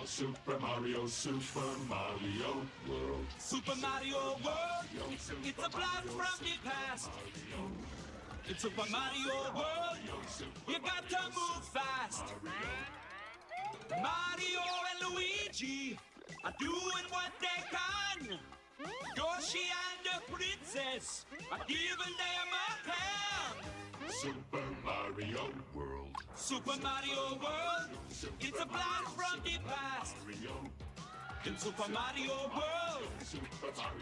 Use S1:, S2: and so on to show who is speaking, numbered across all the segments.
S1: Super Mario, Super Mario World.
S2: Super Mario World, it's a blast from the past. In Super Mario World, you got to move fast. Mario and Luigi are doing what they can. Yoshi and the princess are giving them a hand.
S1: Super Mario World.
S2: Super Mario World, it's a blast from the past. In Super Mario World,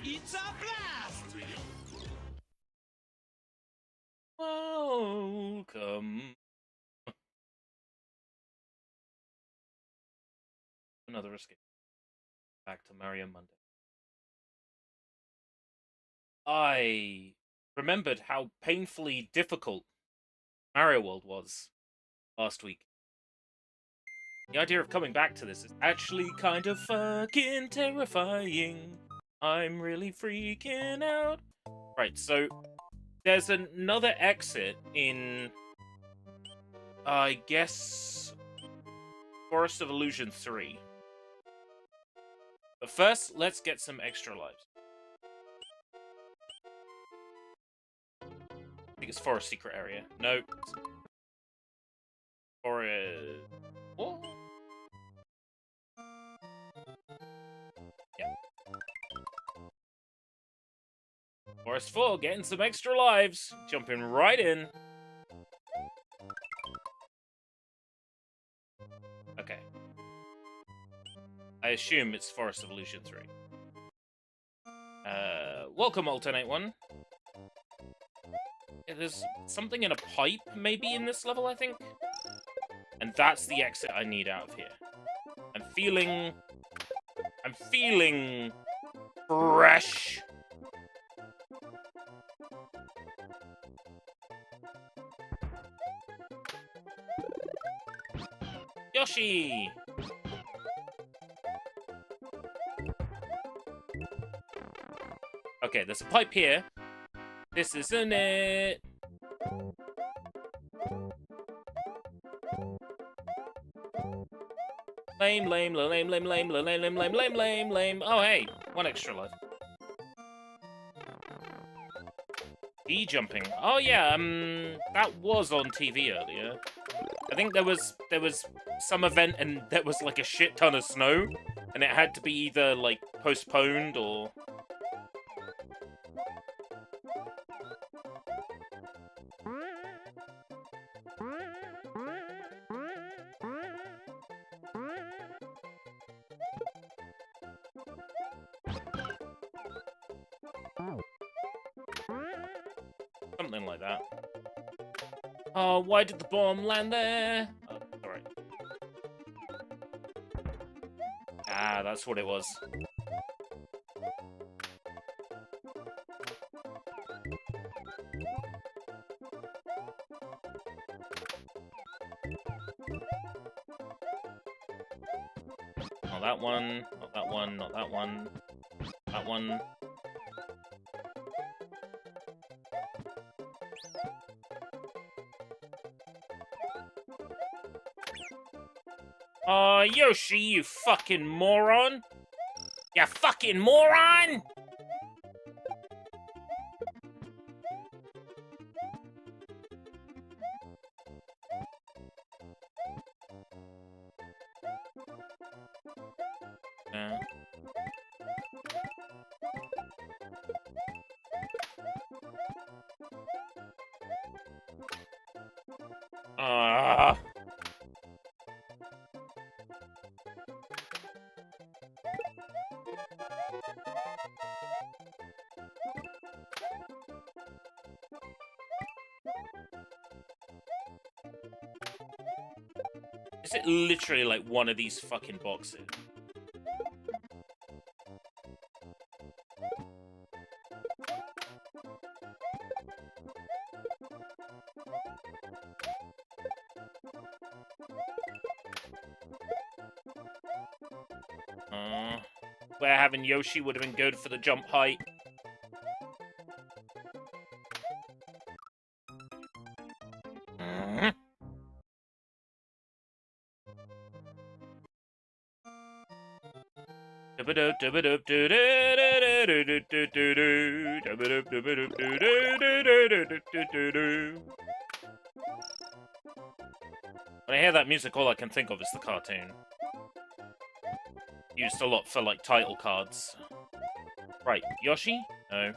S2: it's a blast.
S3: Welcome. Another escape. Back to Mario Monday. I remembered how painfully difficult Mario World was last week. The idea of coming back to this is actually kind of fucking terrifying. I'm really freaking out. Right, so there's another exit in, I guess, Forest of Illusion 3. But first, let's get some extra lives. I think it's for a secret area. No. For a... What? Yeah. Forest 4, getting some extra lives. Jumping right in. Okay. I assume it's Forest of Illusion 3. Welcome, Alternate One. Yeah, there's something in a pipe, maybe, in this level, I think? And that's the exit I need out of here. I'm feeling fresh. Yoshi! Okay, there's a pipe here. This isn't it. Lame, lame, lame, lame, lame, lame, lame, lame, lame, lame, lame, lame. Oh, hey, one extra life. D-jumping. Oh, yeah, that was on TV earlier. I think there was some event and there was, like, a shit ton of snow, and it had to be either, like, postponed or... something like that. Oh, why did the bomb land there? Oh, alright. Ah, that's what it was. Not that one, not that one, not that one. That one. Yoshi, you fucking moron! You fucking moron! Yeah. Is it literally like one of these fucking boxes? Where having Yoshi would have been good for the jump height. When I hear that music, all I can think of is the cartoon. Used a lot for, like, title cards. Right, Yoshi? No.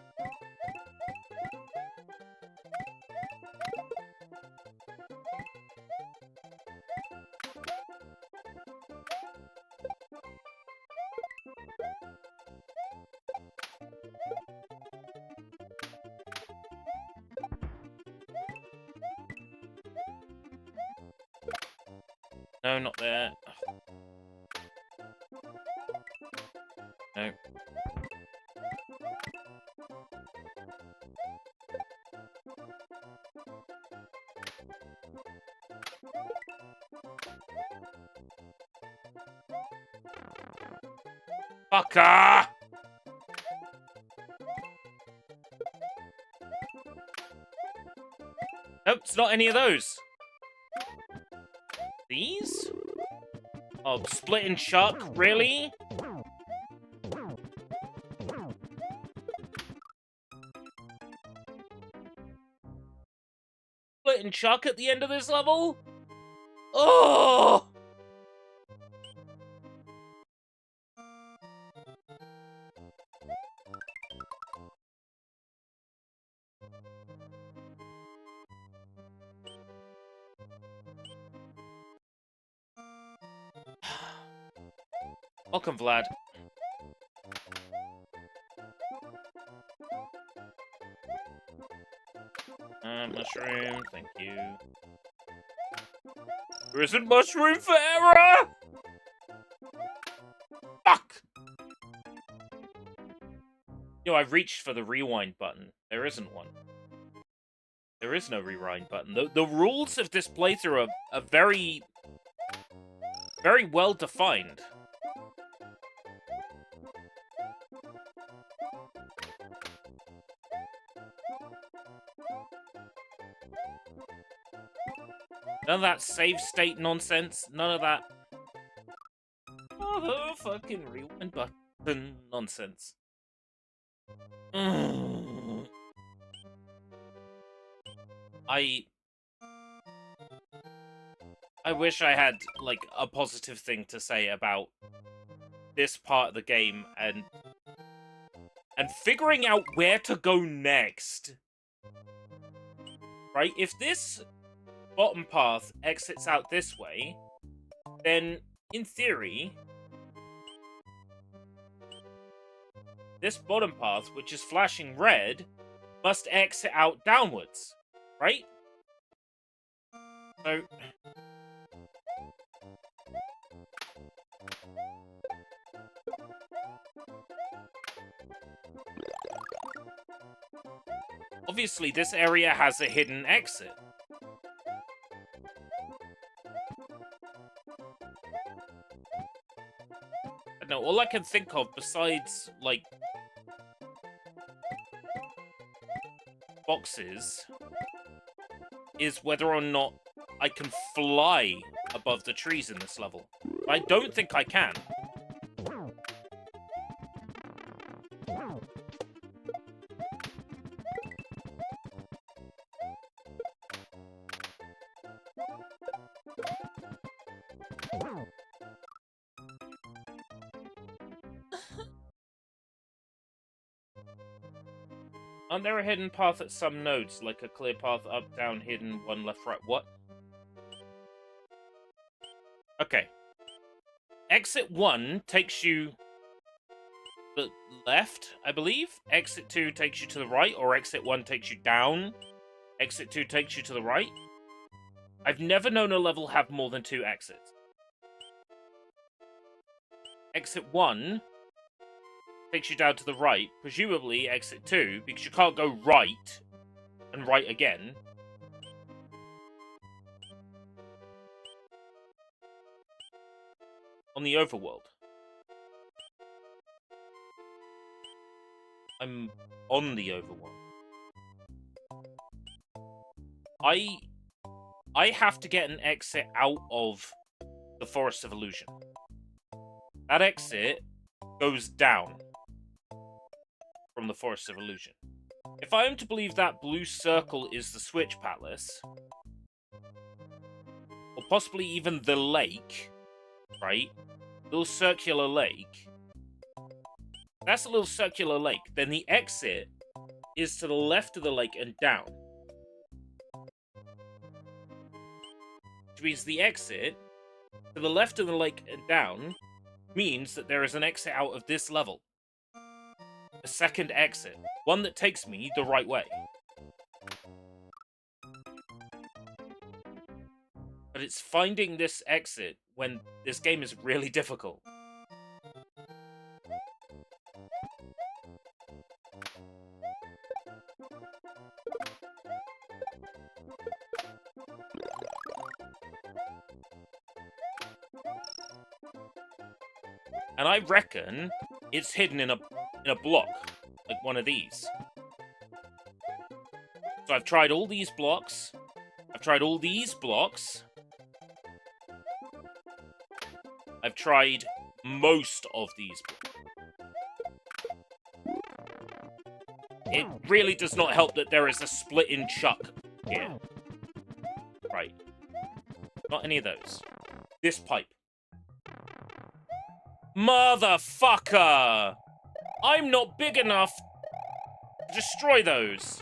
S3: No, not there. No. Fucker! Nope, it's not any of those. These? Oh, split and chuck? Really? Split and chuck at the end of this level? Oh! Welcome, Vlad. Mushroom, thank you. There isn't mushroom for error! Fuck! Yo, I reached for the rewind button. There isn't one. There is no rewind button. The rules of this playthrough are very well defined. None of that save state nonsense. None of that fucking rewind button nonsense. I wish I had, like, a positive thing to say about this part of the game and figuring out where to go next. Right? If this bottom path exits out this way, then, in theory, this bottom path, which is flashing red, must exit out downwards, right? So... obviously, this area has a hidden exit. No, all I can think of besides, like, boxes is whether or not I can fly above the trees in this level. I don't think I can. Aren't there a hidden path at some nodes, like a clear path up, down, hidden, one left, right? What? Okay. Exit 1 takes you the left, I believe. Exit 2 takes you to the right, or exit 1 takes you down. Exit 2 takes you to the right. I've never known a level have more than 2 exits. Exit 1 takes you down to the right, presumably exit 2, because you can't go right and right again. On the overworld. I'm on the overworld. I have to get an exit out of the Forest of Illusion. That exit goes down from the Forest of Illusion. If I am to believe that blue circle is the Switch Palace, or possibly even the lake, right? Little circular lake. That's a little circular lake. Then the exit is to the left of the lake and down. Which means the exit to the left of the lake and down means that there is an exit out of this level. A second exit. One that takes me the right way. But it's finding this exit when this game is really difficult. And I reckon it's hidden in a block, like one of these. So I've tried all these blocks. I've tried all these blocks. I've tried most of these blocks. It really does not help that there is a split in Chuck here. Right. Not any of those. This pipe. Motherfucker! I'm not big enough to destroy those.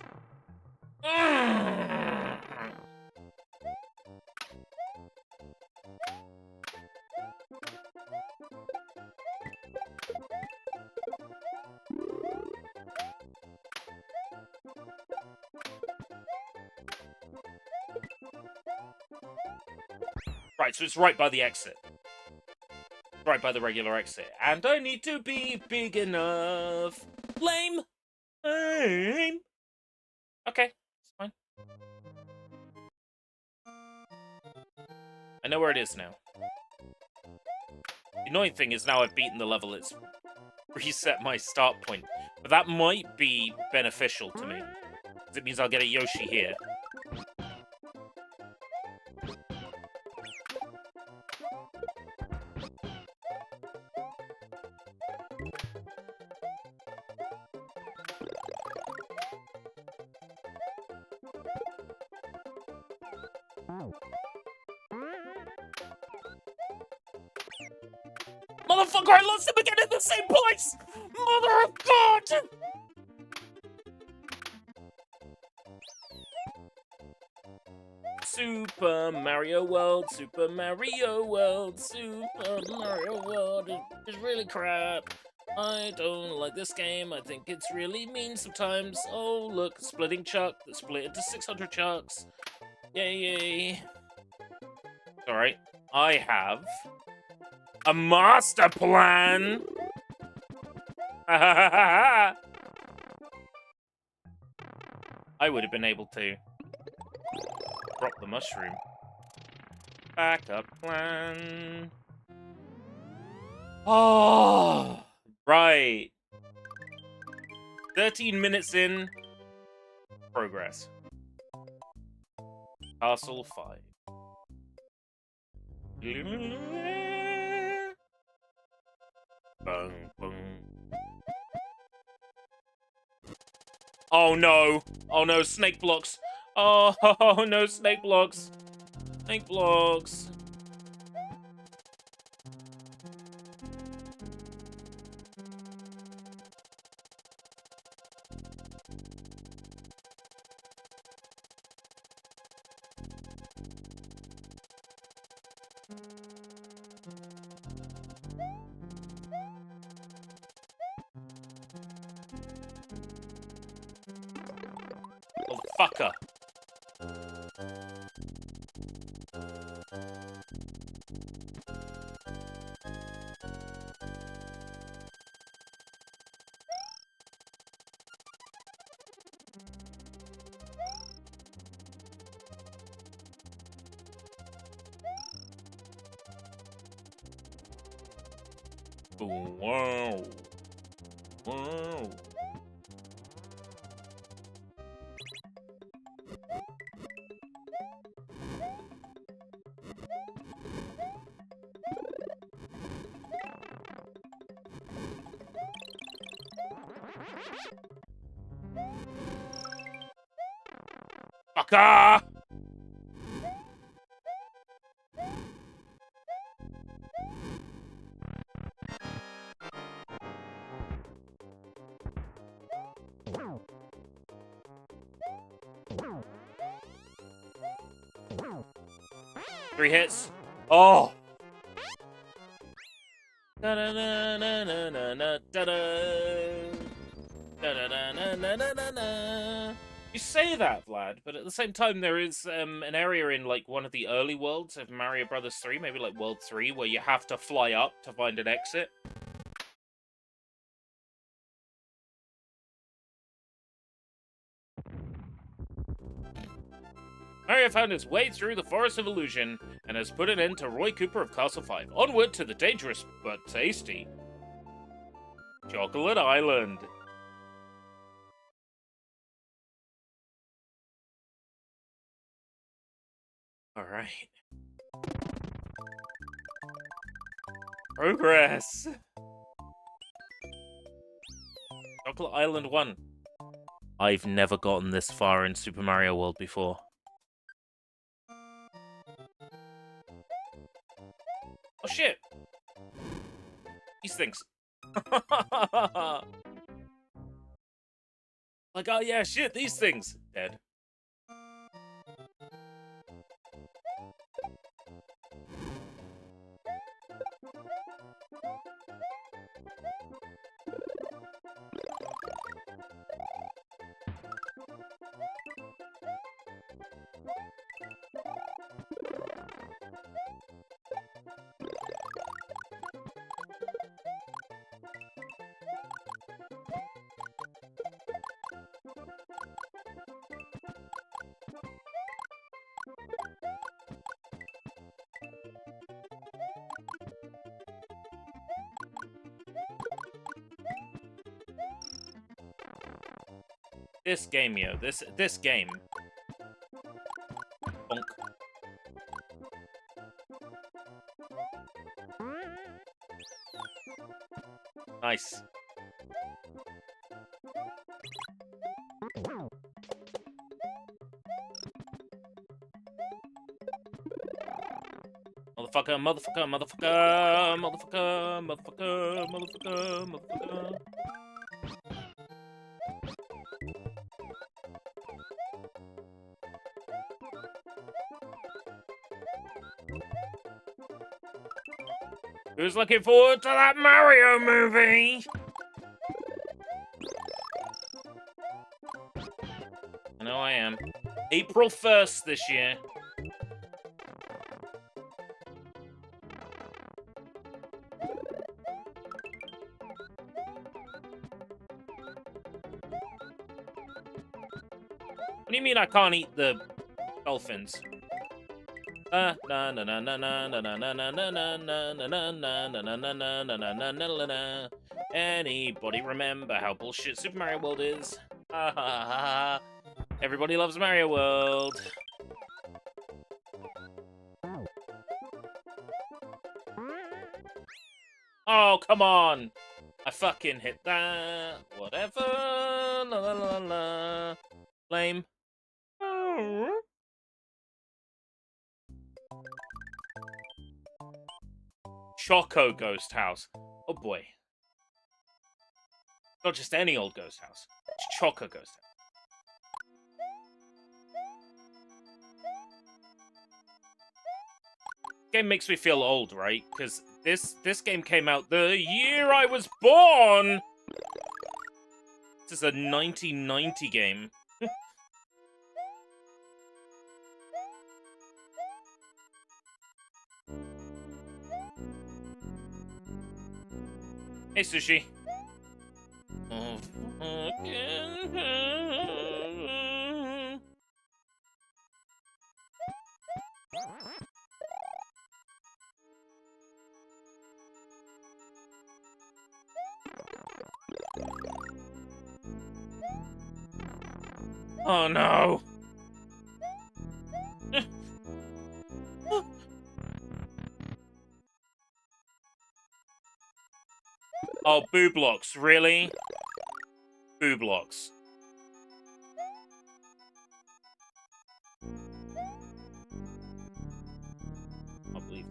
S3: Right, so it's right by the exit. Right by the regular exit. And I need to be big enough. Lame. Lame. Okay, it's fine. I know where it is now. The annoying thing is now I've beaten the level, it's reset my start point. But that might be beneficial to me. Because it means I'll get a Yoshi here. Motherfucker, I lost him again in the same place! Mother of God! Super Mario World, Super Mario World, Super Mario World is really crap. I don't like this game. I think it's really mean sometimes. Oh, look, splitting Chuck. That's split into 600 Chucks. Yay, yay. Alright, I have a master plan! I would have been able to drop the mushroom. Backup plan. Oh, right. 13 minutes in. Progress. Castle 5. Boom, boom. Oh no! Oh no, snake blocks! Oh no, snake blocks! Snake blocks! Oh, fucker. Wow. Wow. Fucker! Three hits. Oh! You say that, Vlad, but at the same time, there is an area in like one of the early worlds of Mario Brothers 3, maybe like World 3, where you have to fly up to find an exit. Mario found his way through the Forest of Illusion and has put an end to Roy Cooper of Castle 5. Onward to the dangerous but tasty Chocolate Island. Alright. Progress! Chocolate Island 1. I've never gotten this far in Super Mario World before. Oh shit! These things. Like, oh yeah, shit, these things. Dead. This game, yo. This game. Bonk. Nice. Motherfucker, motherfucker, motherfucker, motherfucker, motherfucker, motherfucker, motherfucker. Who's looking forward to that Mario movie? I know I am. April 1st this year. What do you mean I can't eat the dolphins? Anybody remember how bullshit Super Mario World is? Everybody loves Mario World. Oh, come on! I fucking hit that. Whatever. La la la la. Lame. Choco Ghost House. Oh boy. Not just any old ghost house. It's Choco Ghost House. Game makes me feel old, right? Because this game came out the year I was born! This is a 1990 game. Hey, Sushi. Oh no! Oh, Boo Blocks, really? boo blocks. I believe.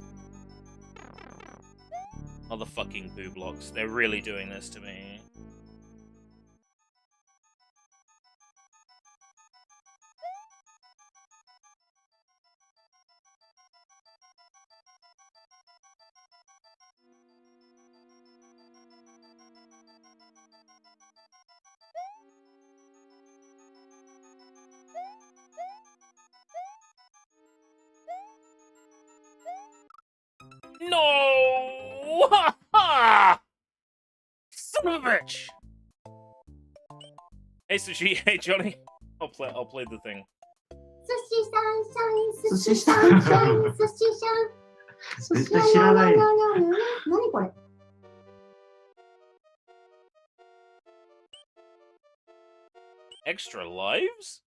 S3: Motherfucking boo blocks. They're really doing this to me. No! Ha ha! Son of a bitch! Hey Sushi, hey Johnny. I'll play the thing.
S4: Sushi sunshine, sushi shine.
S5: 絶対知らない。
S4: 何これ
S3: Extra lives?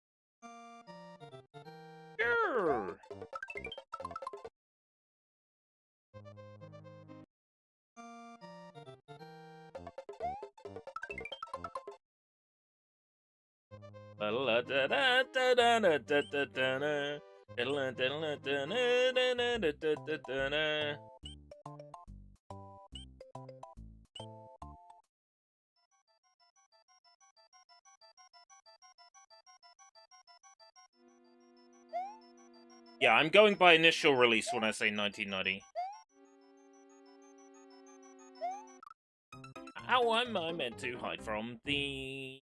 S3: Sure. Yeah, I'm going by initial release when I say 1990. How am I meant to hide from these?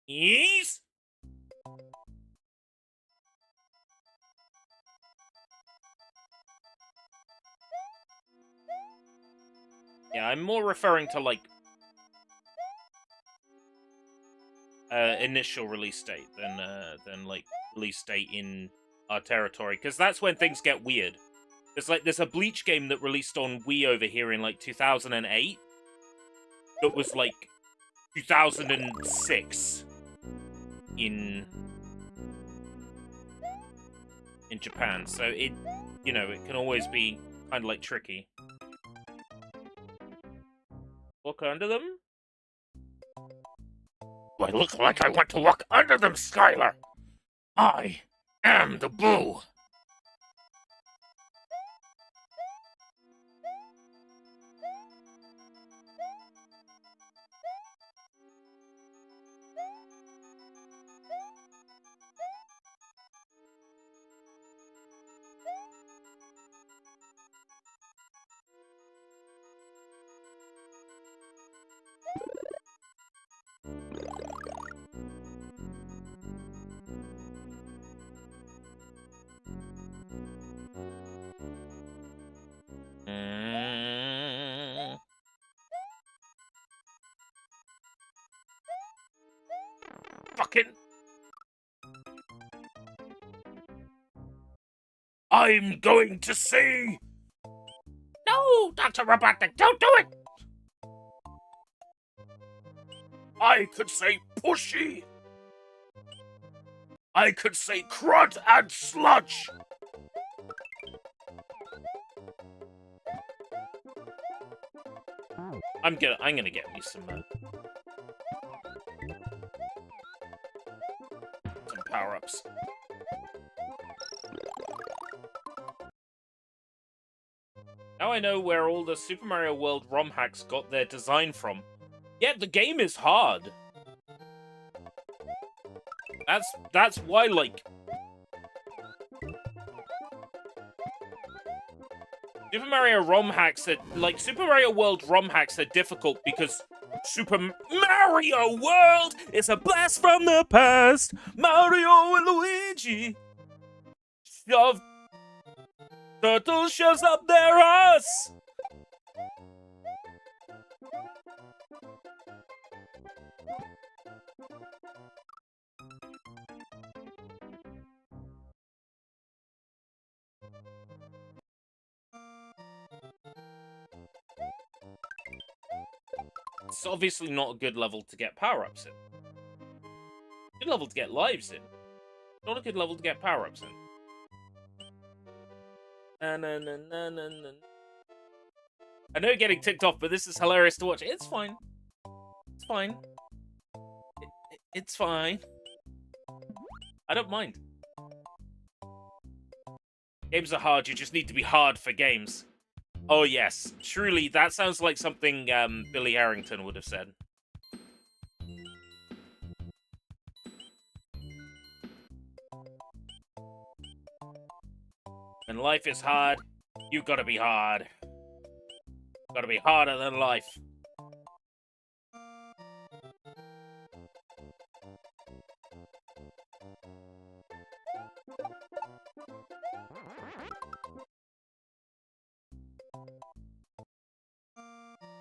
S3: Yeah, I'm more referring to, like, initial release date than like, release date in our territory, because that's when things get weird. There's a Bleach game that released on Wii over here in, like, 2008 that was, like, 2006 in Japan, so it, you know, it can always be kind of, like, tricky. Walk under them?
S1: Do I look like I want to walk under them, Skylar? I am the Boo. Fucking... I'm going to say... No, Dr. Robotnik, don't do it! I could say pushy. I could say crud and sludge.
S3: I'm gonna get me some power-ups. Now I know where all the Super Mario World ROM hacks got their design from. Yet the game is hard. That's why, like, Super Mario ROM hacks are, like, Super Mario World ROM hacks are difficult because Super Mario World is a blast from the past. Mario and Luigi shove turtle shoves up their ass. It's obviously not a good level to get power-ups in. Good level to get lives in. Not a good level to get power-ups in. I know you're getting ticked off, but this is hilarious to watch. It's fine. It's fine. It's fine. I don't mind. Games are hard, you just need to be hard for games. Oh yes, truly, that sounds like something Billy Harrington would have said. When life is hard, you've got to be hard. Got to be harder than life.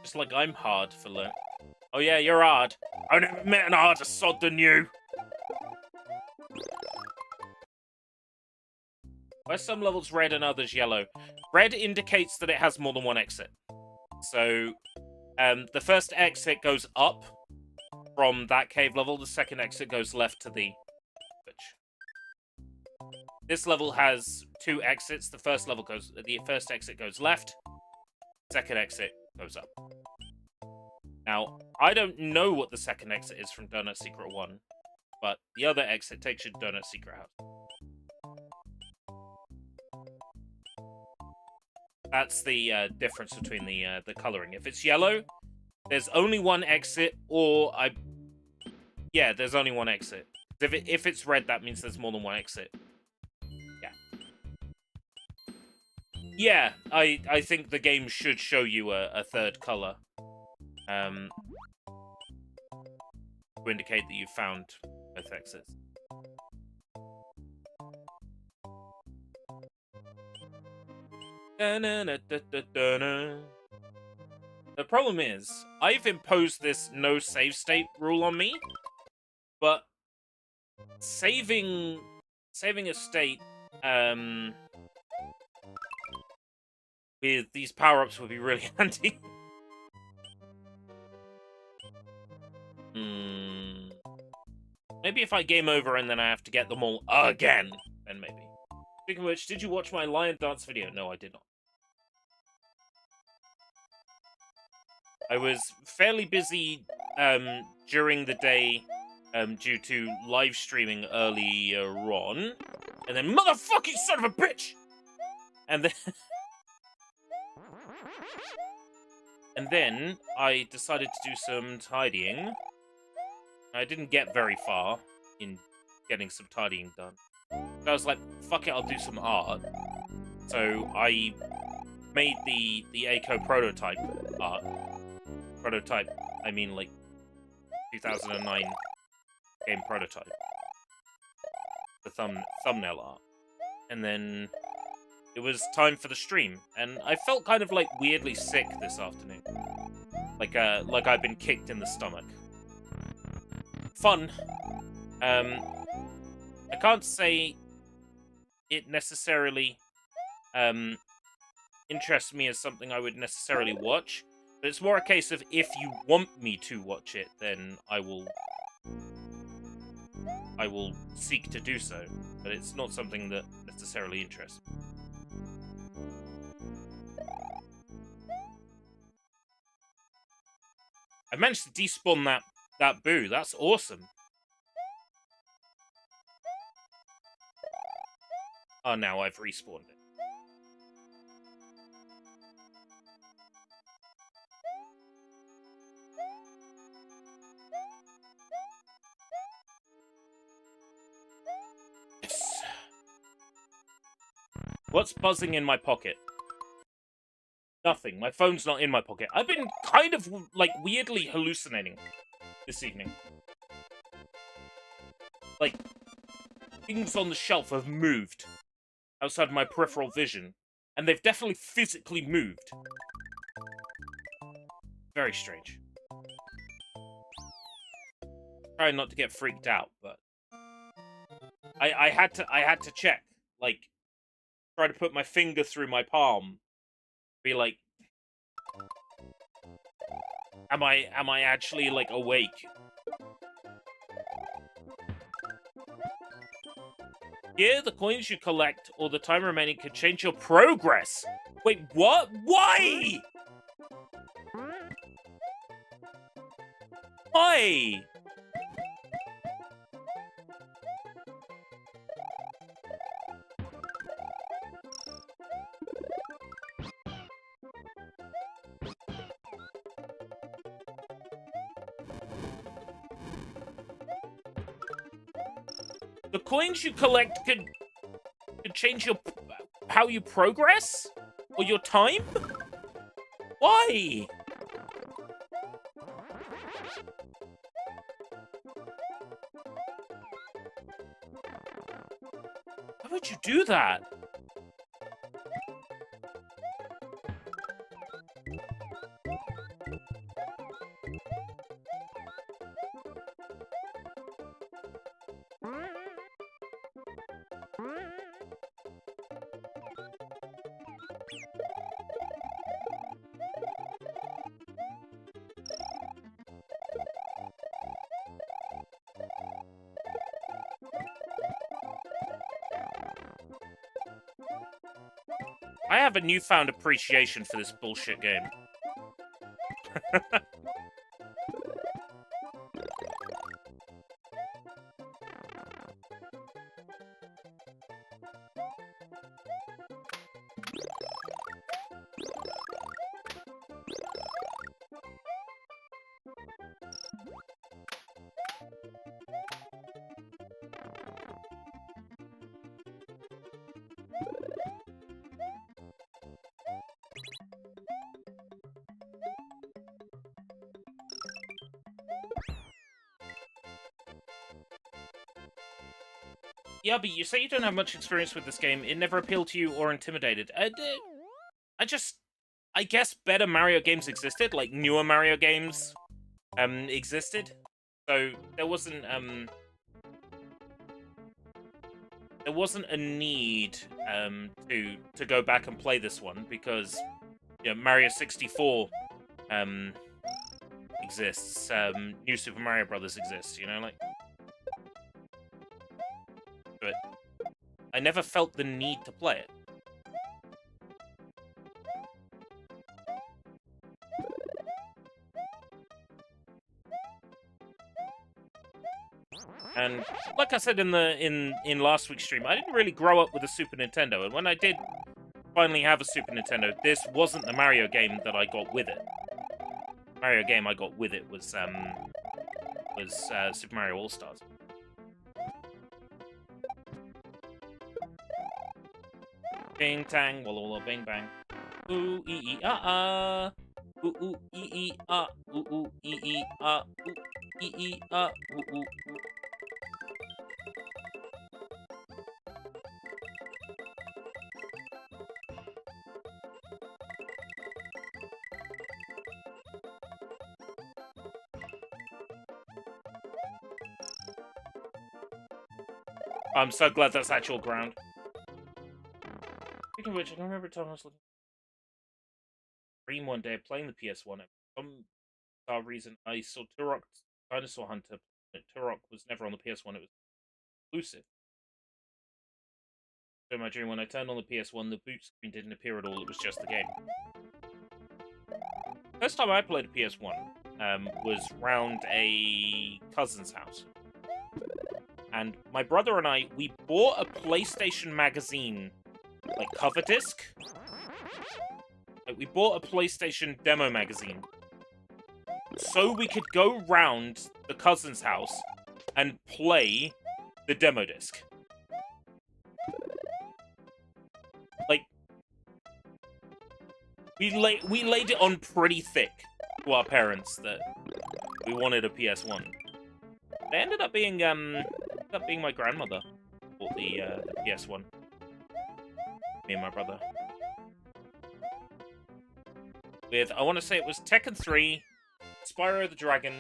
S3: Just like I'm hard for learn. Oh yeah, you're hard. I've never met an harder sod than you. Why are some levels red and others yellow? Red indicates that it has more than one exit. So, the first exit goes up from that cave level. The second exit goes left to the bridge. This level has 2 exits. The first exit goes left. Second exit goes up. Now, I don't know what the second exit is from Donut Secret 1, but the other exit takes you to Donut Secret House. That's the difference between the coloring. If it's yellow, there's only one exit, or yeah, there's only one exit. If it's red, that means there's more than one exit. Yeah. Yeah, I think the game should show you a third color. To indicate that you've found both exits. The problem is, I've imposed this no save state rule on me, but saving a state with these power-ups would be really handy. Maybe if I game over and then I have to get them all again, then maybe. Speaking of which, did you watch my lion dance video? No, I did not. I was fairly busy during the day due to live streaming earlier on. And then, motherfucking son of a bitch! And then... and then I decided to do some tidying. I didn't get very far in getting some tidying done. So I was like, fuck it, I'll do some art. So I made the Aiko prototype art. Prototype, I mean like 2009 game prototype. The thumbnail art. And then it was time for the stream. And I felt kind of like weirdly sick this afternoon. Like I'd been kicked in the stomach. Fun. I can't say it necessarily interests me as something I would necessarily watch, but it's more a case of if you want me to watch it, then I will seek to do so, but it's not something that necessarily interests me. I managed to despawn that boo. That's awesome. Oh, now I've respawned it. Yes. What's buzzing in my pocket? Nothing. My phone's not in my pocket. I've been kind of, like, weirdly hallucinating this evening. Like, things on the shelf have moved outside my peripheral vision, and they've definitely physically moved. Very strange. Trying not to get freaked out, but I had to check, like, try to put my finger through my palm, be like, am I actually like awake? Yeah, the coins you collect or the time remaining can change your progress. Wait, what? Why? Why? The coins you collect could change your how you progress or your time. Why? Why would you do that? I have a newfound appreciation for this bullshit game. Yeah, but you say you don't have much experience with this game. It never appealed to you or intimidated. I guess better Mario games existed, like newer Mario games, existed. So there wasn't a need, to go back and play this one because, you know, Mario 64, exists. New Super Mario Brothers exists. You know, like. But I never felt the need to play it. And like I said in last week's stream, I didn't really grow up with a Super Nintendo, and when I did finally have a Super Nintendo, this wasn't the Mario game that I got with it. The Mario game I got with it was Super Mario All-Stars. Bing tang, walla walla bing bang. Ooh ee ah ah. Ooh ee ah. Ooh ee ah. Ooh ee ah. Ooh. I'm so glad that's actual ground. Speaking of which, I can remember time I was looking at Dream one day playing the PS1. For some reason, I saw Turok Dinosaur Hunter. Turok was never on the PS1, it was exclusive. So in my dream, when I turned on the PS1, the boot screen didn't appear at all, it was just the game. First time I played a PS1 was round a cousin's house. And my brother and I, we bought a PlayStation magazine, like, cover disc. Like, we bought a PlayStation demo magazine so we could go round the cousin's house and play the demo disc. Like, we laid it on pretty thick to our parents that we wanted a PS1. It ended up being my grandmother who bought the PS1. Me and my brother. With, I want to say it was Tekken 3, Spyro the Dragon,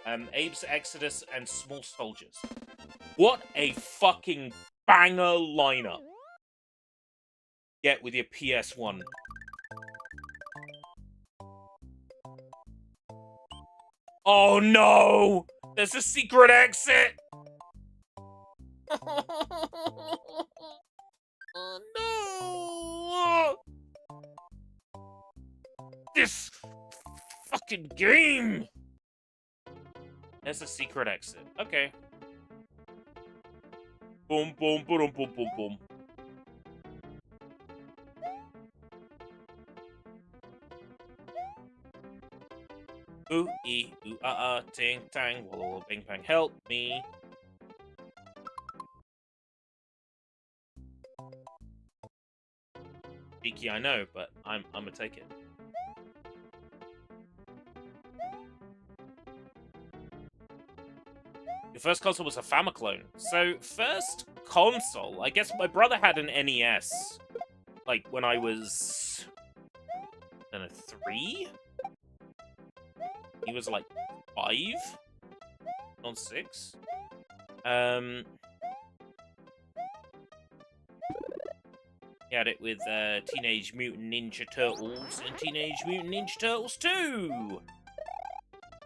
S3: Abe's Exodus, and Small Soldiers. What a fucking banger lineup! Get with your PS1. Oh no! There's a secret exit! Oh no! This fucking game! There's a secret exit. Okay. Boom, boom, boom, boom, boom, boom. Ooh, ee, ooh, ah, ah, ting, tang, walla, walla, bing, bang, help me. Cheeky, I know, but I'm gonna take it. Your first console was a Famiclone. So, first console, I guess my brother had an NES, like, when I was, I don't know, 3? He was, like, 5? Not 6? He had it with Teenage Mutant Ninja Turtles and Teenage Mutant Ninja Turtles 2!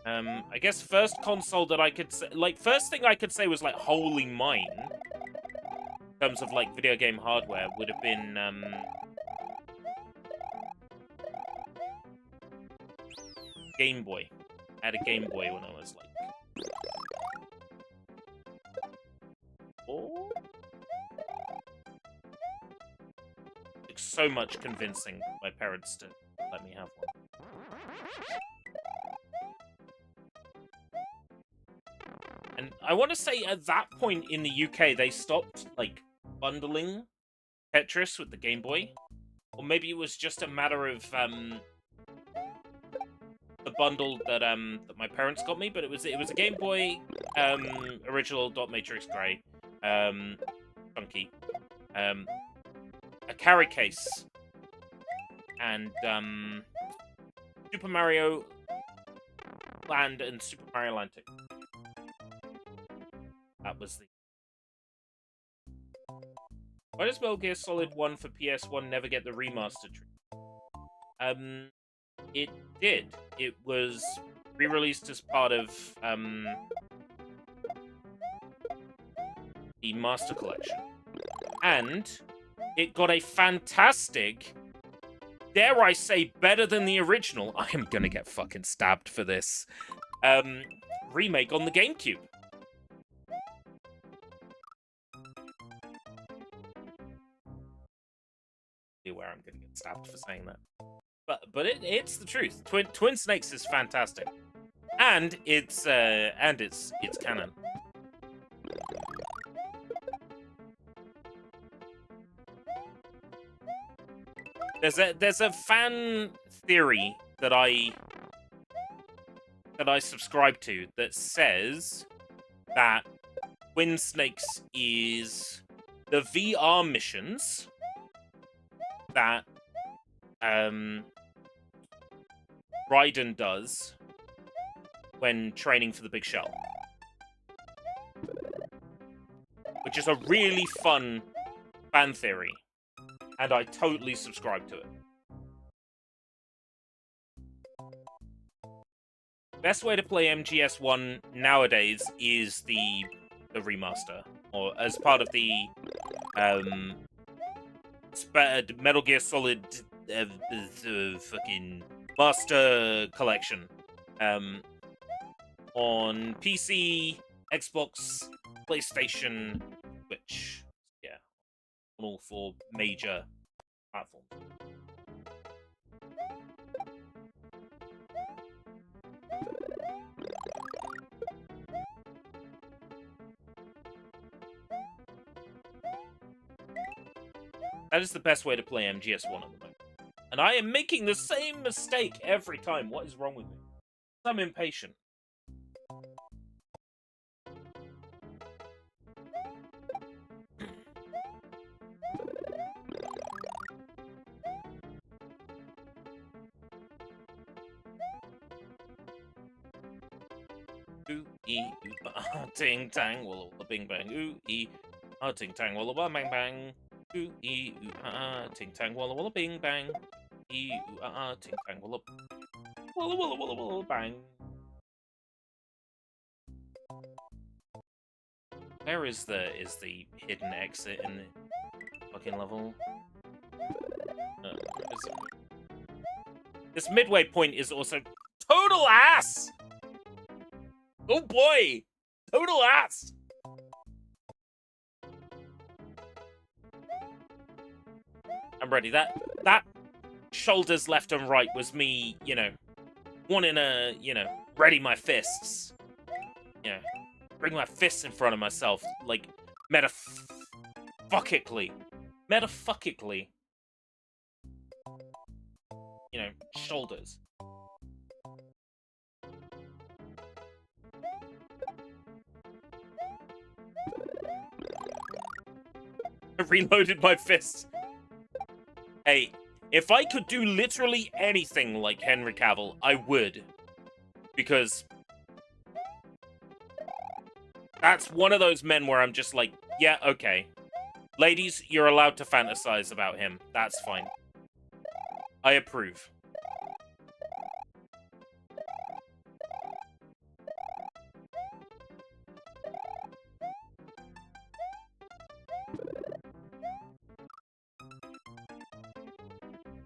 S3: I guess first console that I could say, like, first thing I could say was, like, wholly mine, in terms of, like, video game hardware, would have been, Game Boy. I had a Game Boy when I was, like, 4? Took so much convincing my parents to let me have one. And I want to say at that point in the UK, they stopped, like, bundling Tetris with the Game Boy. Or maybe it was just a matter of, the bundle that, that my parents got me, but it was a Game Boy, original Dot Matrix Gray, chunky, a carry case, and, Super Mario Land and Super Mario Land 2. That was the... Why does Metal Gear Solid 1 for PS1 never get the remastered treatment? It did. It was re-released as part of, the Master Collection. And it got a fantastic, dare I say, better than the original, I am gonna get fucking stabbed for this, remake on the GameCube. Where I'm gonna get stabbed for saying that, but it's the truth. Twin Snakes is fantastic, and it's canon. There's a fan theory that I subscribe to that says that Twin Snakes is the VR missions that Raiden does when training for the Big Shell. Which is a really fun fan theory. And I totally subscribe to it. Best way to play MGS1 nowadays is the remaster. Or as part of the Metal Gear Solid fucking Master Collection on PC, Xbox, PlayStation, Switch. Yeah, on all 4 major platforms. That is the best way to play MGS1 at the moment. And I am making the same mistake every time. What is wrong with me? I'm impatient. Ooh, ee, ooh, ah, ting, tang, walla, walla, bing, bang. Ooh, ee, ah, ting, tang, walla, walla, bang, bang. Ooh, ee, ooh, ah, ting, tang, walla, walla, bing, bang. Ee, ooh, ah, ting, tang, walla, walla, walla, walla, walla, bang. Where is the hidden exit in the fucking level? This midway point is also total ass! Oh boy! Total ass! I'm ready. That shoulders left and right was me, you know, wanting to, you know, ready my fists. You know, bring my fists in front of myself, like, metaphorically. Metaphorically. shoulders. I reloaded my fists. Hey, if I could do literally anything like Henry Cavill, I would. Because that's one of those men where I'm just like, yeah, okay. Ladies, you're allowed to fantasize about him. That's fine. I approve.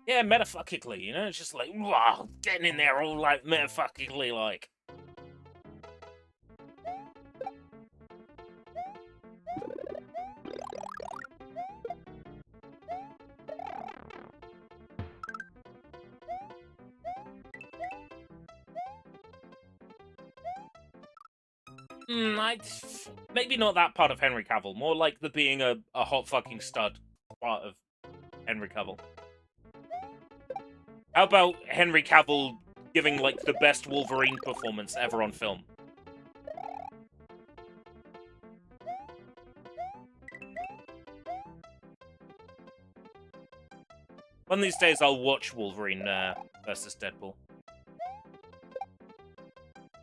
S3: Yeah, metaphorically, you know? It's just like, wow, getting in there all like metaphorically like. Maybe not that part of Henry Cavill. More like the being a hot fucking stud part of Henry Cavill. How about Henry Cavill giving, like, the best Wolverine performance ever on film? One of these days I'll watch Wolverine versus Deadpool.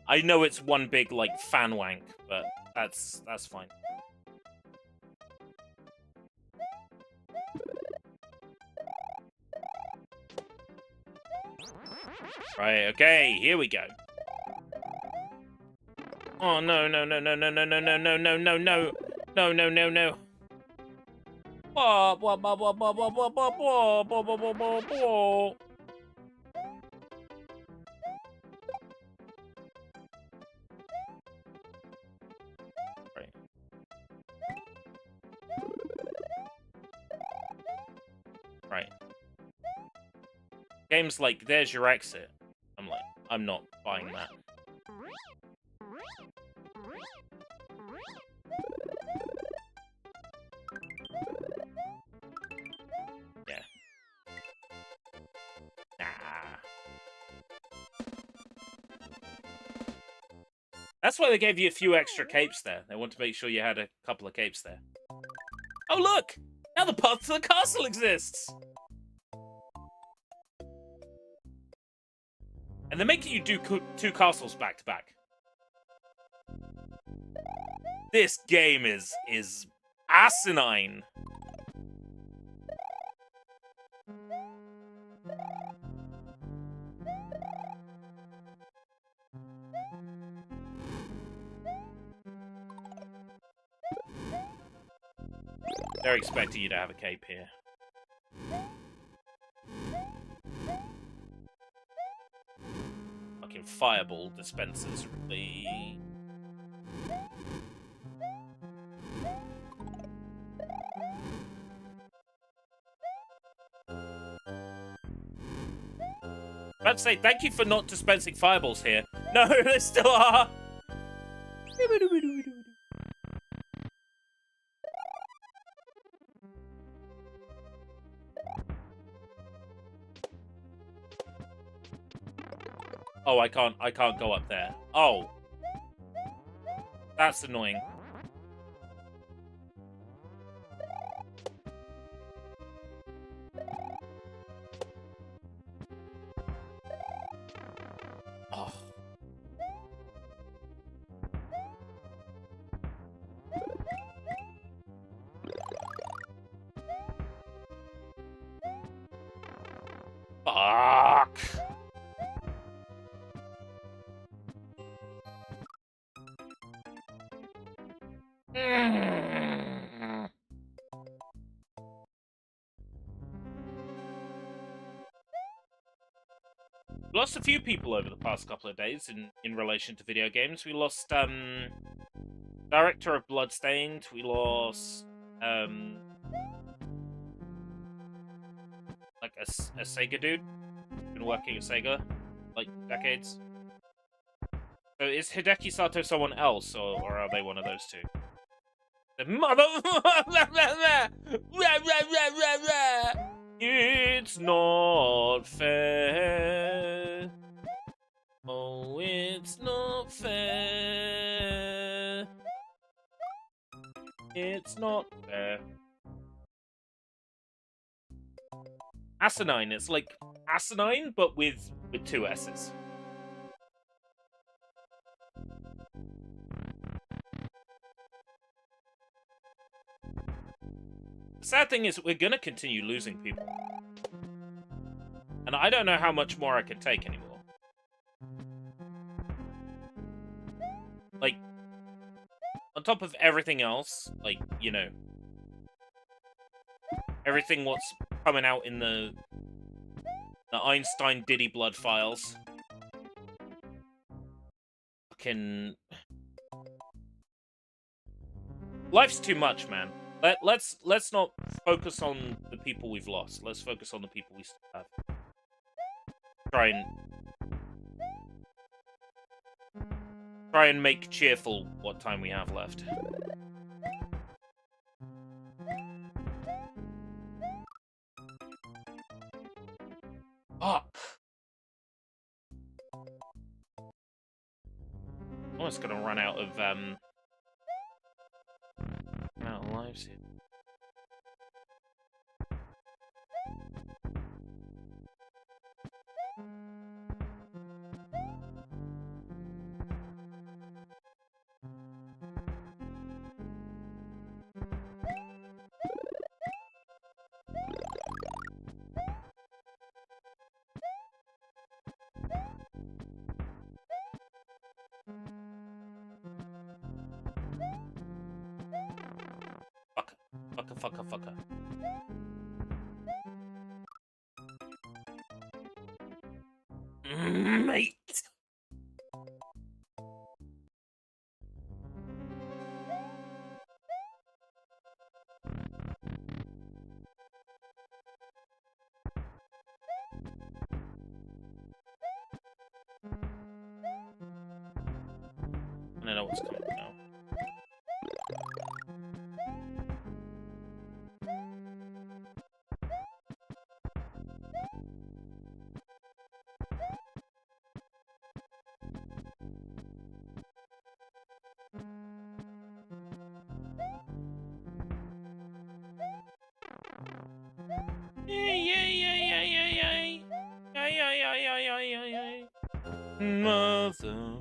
S3: I know it's one big, like, fan wank, but that's fine. Right, okay, here we go. Oh no no no no no no no no no no no no no no no no. Right. Games like There's Your Exit. I'm like, I'm not buying that. Yeah. Nah. That's why they gave you a few extra capes there. They want to make sure you had a couple of capes there. Oh look! Now the path to the castle exists! And they're making you do two castles back to back. This game is asinine. They're expecting you to have a cape here. Fucking fireball dispensers, really. I'd say thank you for not dispensing fireballs here. No, there still are. Oh, I can't go up there. Oh. That's annoying. Oh. Fuck. Lost a few people over the past couple of days in relation to video games. We lost director of Bloodstained. We lost like a Sega dude. Been working at Sega like decades. So is Hideki Sato someone else, or are they one of those two? The mother. It's not fair. Oh, it's not fair. It's not fair. Asinine. It's like asinine, but with two S's. The sad thing is, we're gonna continue losing people. And I don't know how much more I can take anymore. Like, on top of everything else, like, you know, everything what's coming out in the Einstein Diddy blood files. Fucking... Life's too much, man. Let's not focus on the people we've lost. Let's focus on the people we still have. Try and make cheerful what time we have left. Fuck. Almost gonna run out of lives here. Fucker. Mate. I don't know what's coming now. Motherfucker.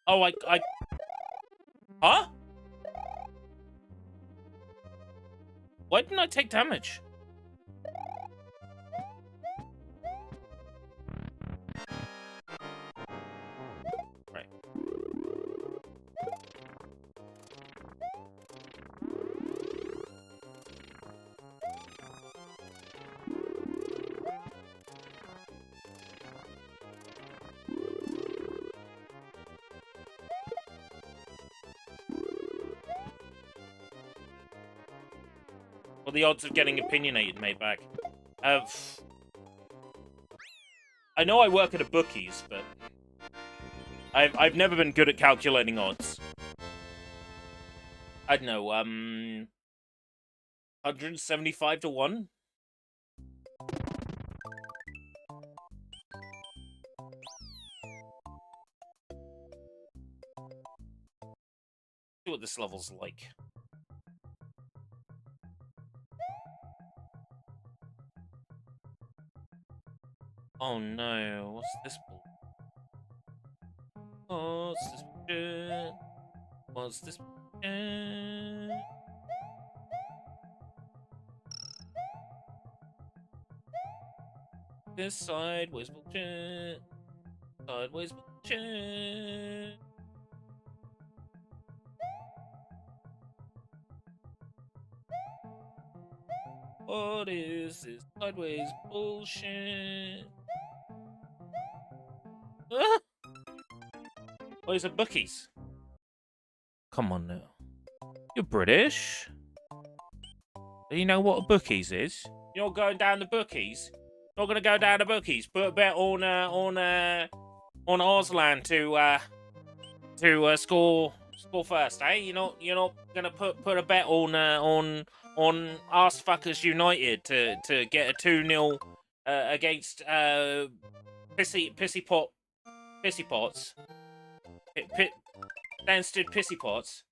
S3: Oh, Huh? Why didn't I take damage? Right. What are the odds of getting opinionated made back? I know I work at a bookies, but I've never been good at calculating odds. I don't know, 175 to 1? See what this level's like. Oh no, what's this bull? What's this bullshit? What's this bullshit? This sideways bullshit. Sideways bullshit. What is this sideways bullshit? Oh, he's at bookies. Come on now. You're British. Do you know what a bookies is? You're not going down to bookies? Not gonna go down to bookies. Put a bet on Auslan to score first, eh? You're not gonna put a bet on Arse Fuckers United to get a 2-0 against Pissy Pots. Stansted Pissy Pots.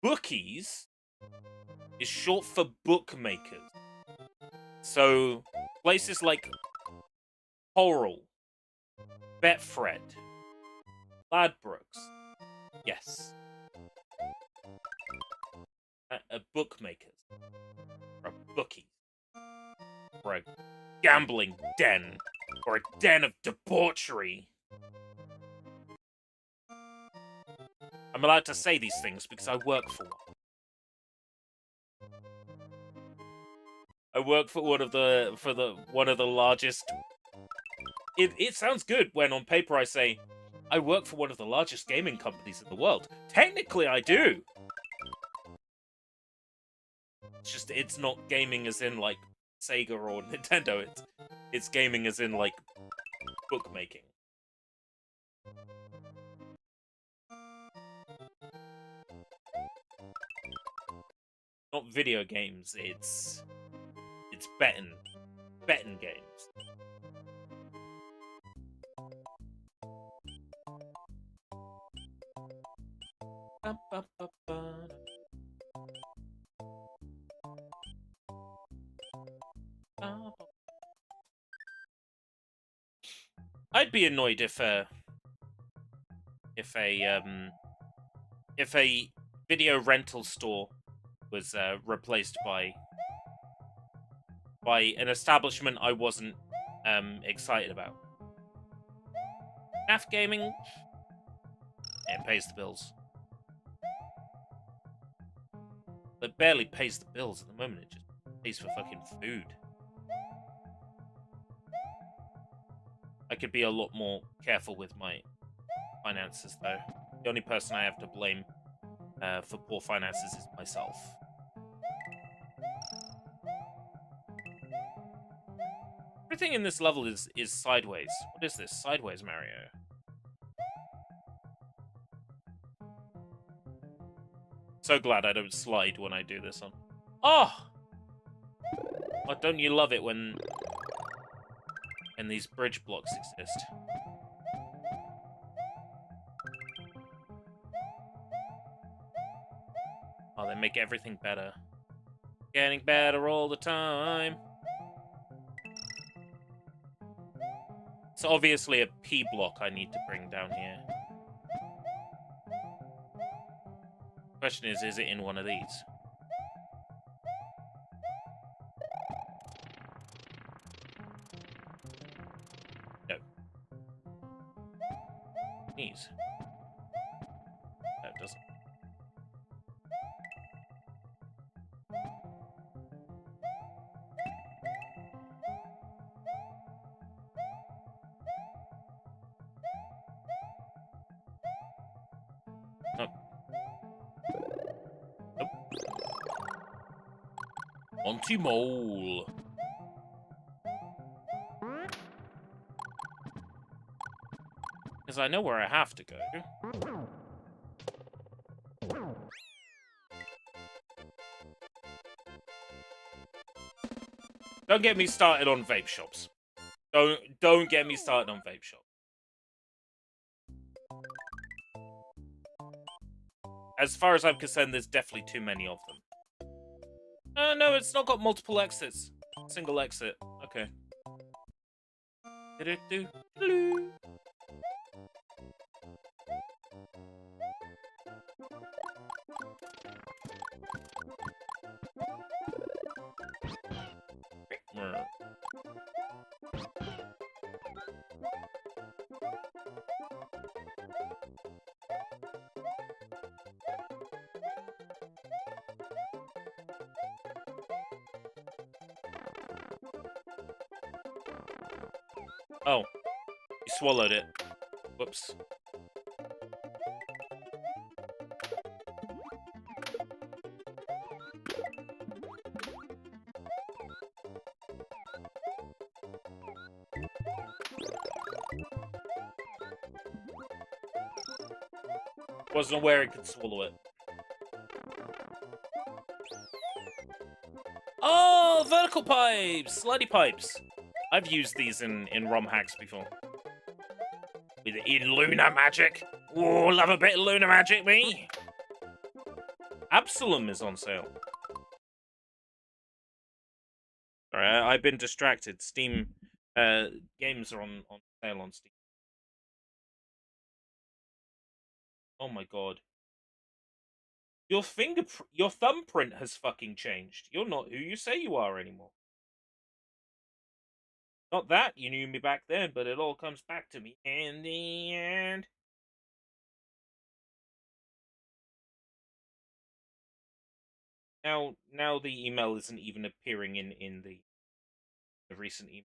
S3: Bookies is short for bookmakers. So places like Coral, Betfred, Ladbrokes, yes. Bookmakers. Or a bookie. Or a gambling den. Or a den of debauchery. I'm allowed to say these things because I work for one. I work for one of the largest. It sounds good when on paper I say I work for one of the largest gaming companies in the world. Technically, I do. It's just it's not gaming as in like Sega or Nintendo. It's gaming as in like bookmaking. Not video games. It's betting games. I'd be annoyed if a video rental store was replaced by an establishment I wasn't excited about. NAF Gaming, it pays the bills. It barely pays the bills at the moment, it just pays for fucking food. I could be a lot more careful with my finances, though. The only person I have to blame for poor finances is myself. Everything in this level is sideways. What is this? Sideways Mario. So glad I don't slide when I do this on. Oh! Oh, don't you love it when these bridge blocks exist? Oh, they make everything better. Getting better all the time. It's obviously a P block I need to bring down here. Question is it in one of these? No. These. No, it doesn't. Monty Mole. Because I know where I have to go. Don't get me started on vape shops. Don't get me started on vape shops. As far as I'm concerned, there's definitely too many of them. No, it's not got multiple exits. Single exit. Okay. Oh, you swallowed it. Whoops. Wasn't aware it could swallow it. Oh, vertical pipes! Slidey pipes! I've used these in ROM hacks before. In Lunar Magic. Oh, love a bit of Lunar Magic, me! Absalom is on sale. Sorry, I've been distracted. Steam games are on sale on Steam. Oh my god. Your thumbprint has fucking changed. You're not who you say you are anymore. Not that you knew me back then, but it all comes back to me in the end. Now the email isn't even appearing in the recent email.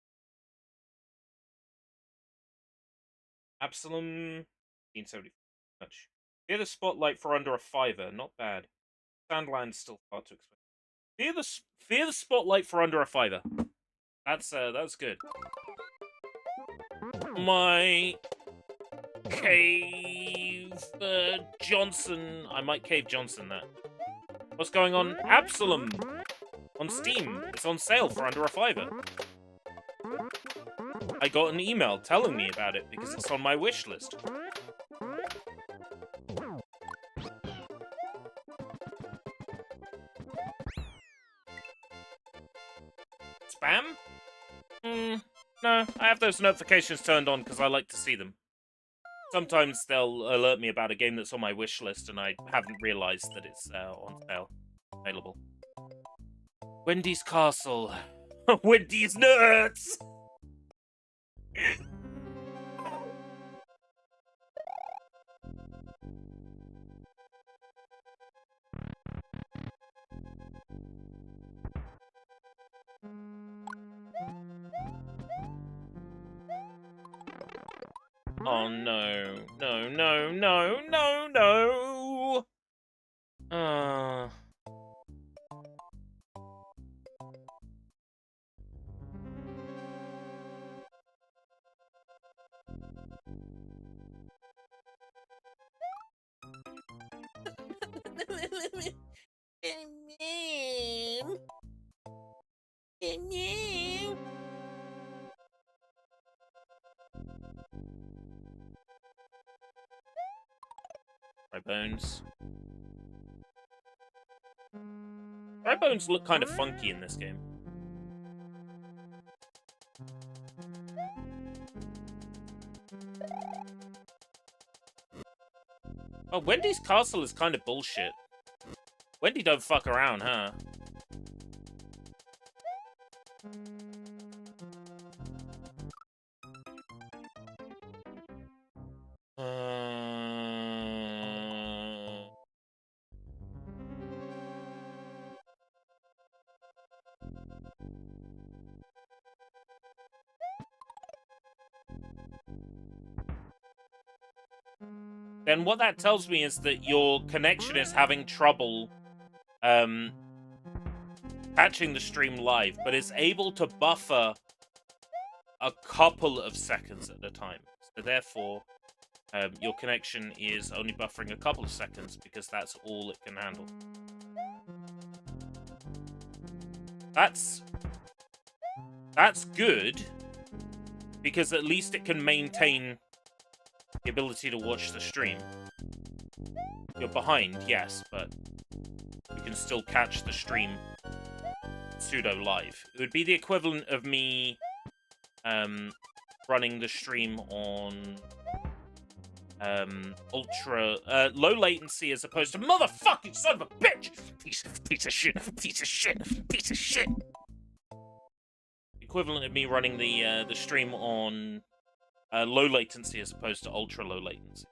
S3: Absalom 1970 much. Fear the Spotlight for under a $5, not bad. Sandland's still far too expensive. Fear the Spotlight for under a $5. That's good. My Cave Johnson. I might Cave Johnson that. What's going on? Absalom on Steam. It's on sale for under a $5. I got an email telling me about it because it's on my wish list. Spam? No, I have those notifications turned on because I like to see them. Sometimes they'll alert me about a game that's on my wish list and I haven't realized that it's on sale. Available. Wendy's Castle. Wendy's nuts! Oh no. No, no, no, no, no! Dry bones. Dry bones look kind of funky in this game. Oh, Wendy's Castle is kind of bullshit. Wendy don't fuck around, huh? Then what that tells me is that your connection is having trouble catching the stream live, but it's able to buffer a couple of seconds at a time. So therefore, your connection is only buffering a couple of seconds because that's all it can handle. That's good, because at least it can maintain the ability to watch the stream. You're behind, yes, but you can still catch the stream pseudo live. It would be the equivalent of me running the stream on ultra low latency as opposed to motherfucking son of a bitch! Piece of shit. Equivalent of me running the stream on low latency as opposed to ultra low latency.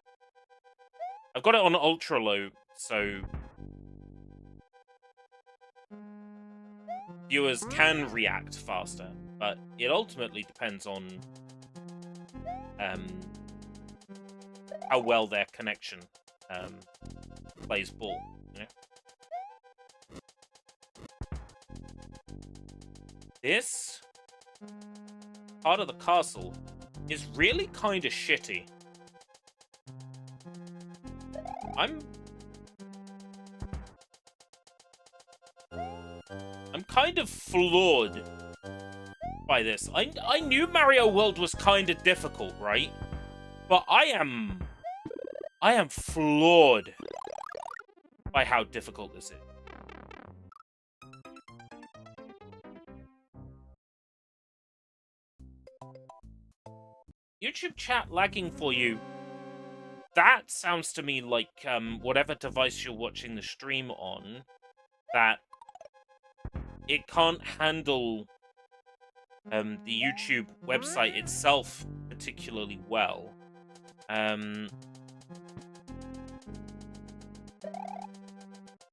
S3: I've got it on ultra low, so viewers can react faster, but it ultimately depends on how well their connection plays ball, you know? This part of the castle is really kind of shitty. I'm kind of floored by this. I knew Mario World was kind of difficult, right? But I am floored by how difficult this is. YouTube chat lagging for you. That sounds to me like whatever device you're watching the stream on, that it can't handle the YouTube website itself particularly well. It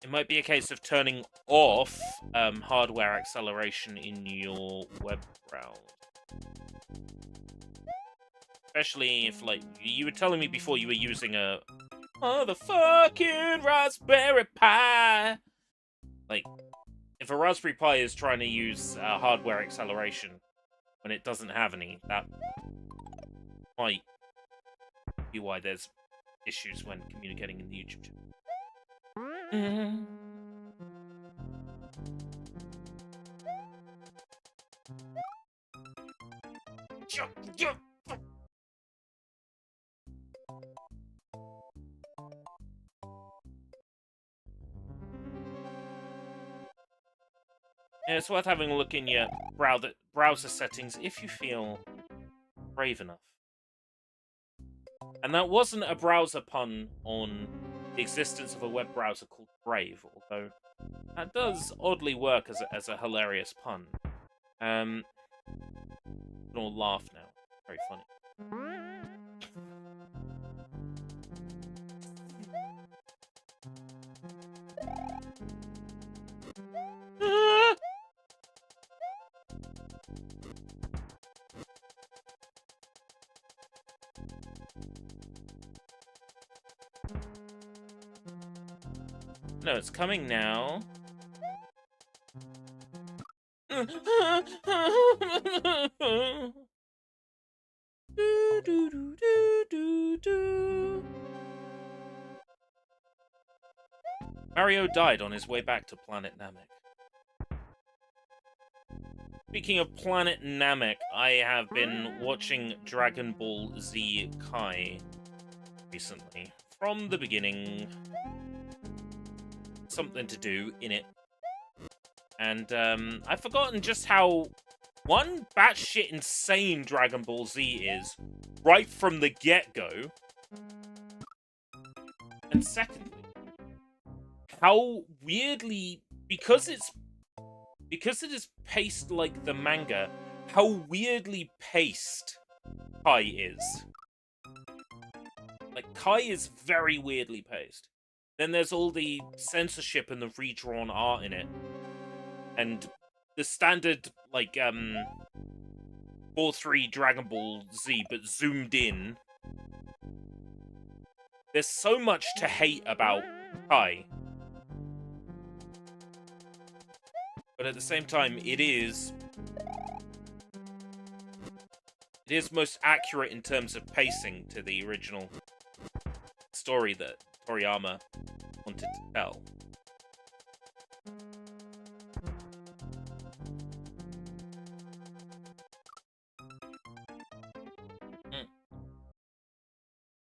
S3: might be a case of turning off hardware acceleration in your web browser. Especially if, like, you were telling me before you were using a motherfucking Raspberry Pi. Like, if a Raspberry Pi is trying to use hardware acceleration when it doesn't have any, that might be why there's issues when communicating in the YouTube channel. Jump. Yeah, it's worth having a look in your browser settings if you feel brave enough. And that wasn't a browser pun on the existence of a web browser called Brave, although that does oddly work as a hilarious pun. We can all laugh now. Very funny. No, it's coming now. Mario died on his way back to Planet Namek. Speaking of Planet Namek, I have been watching Dragon Ball Z Kai recently. From the beginning. Something to do in it. And I've forgotten just how batshit insane Dragon Ball Z is right from the get-go. And secondly, how weirdly, because it is paced like the manga, how weirdly paced Kai is. Like, Kai is very weirdly paced. Then there's all the censorship and the redrawn art in it. And the standard, like, 4-3 Dragon Ball Z, but zoomed in. There's so much to hate about Kai. But at the same time, it is most accurate in terms of pacing to the original story that Toriyama wanted to tell.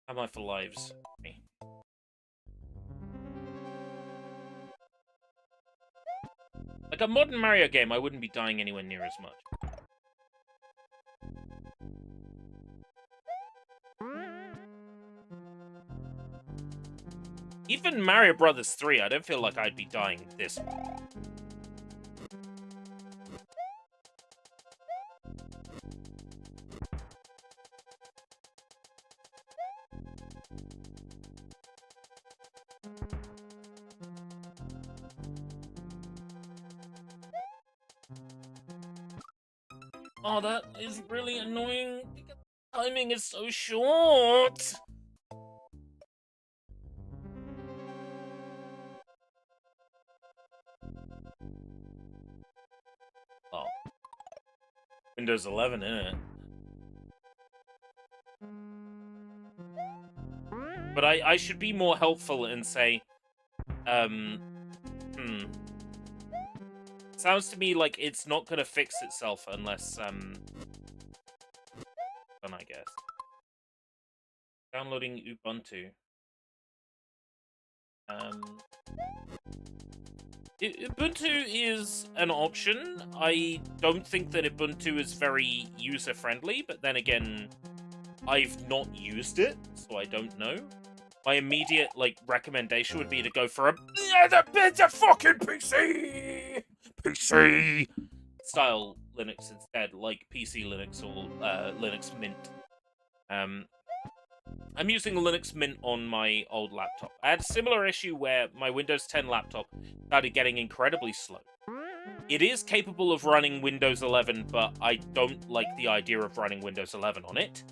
S3: How am I for lives? Me. Like a modern Mario game, I wouldn't be dying anywhere near as much. Even Mario Brothers 3, I don't feel like I'd be dying this much. Oh, that is really annoying because the timing is so short. Oh. Windows 11, innit? But I should be more helpful and say, sounds to me like it's not gonna fix itself unless, done, I guess. Downloading Ubuntu. Ubuntu is an option. I don't think that Ubuntu is very user-friendly, but then again, I've not used it, so I don't know. My immediate, recommendation would be to go for a
S1: fucking PC! PC!
S3: style Linux instead, like PC Linux or Linux Mint. I'm using Linux Mint on my old laptop. I had a similar issue where my Windows 10 laptop started getting incredibly slow. It is capable of running Windows 11, but I don't like the idea of running Windows 11 on it.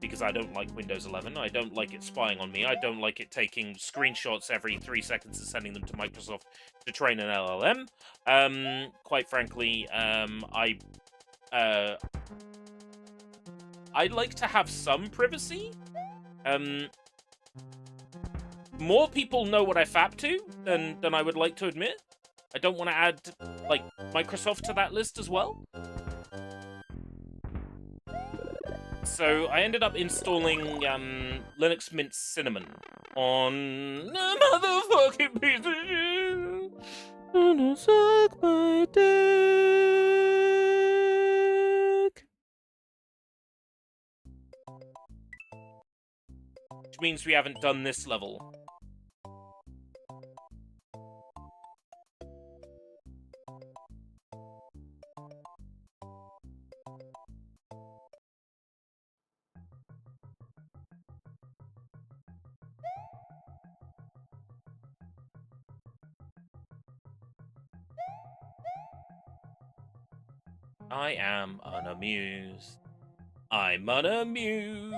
S3: Because I don't like Windows 11. I don't like it spying on me. I don't like it taking screenshots every 3 seconds and sending them to Microsoft to train an LLM. Quite frankly, I'd like to have some privacy. More people know what I fap to than I would like to admit. I don't want to add, Microsoft to that list as well. So I ended up installing Linux Mint Cinnamon on a motherfucking piece of shit. Gonna suck my dick. Which means we haven't done this level. I am unamused. I'm unamused.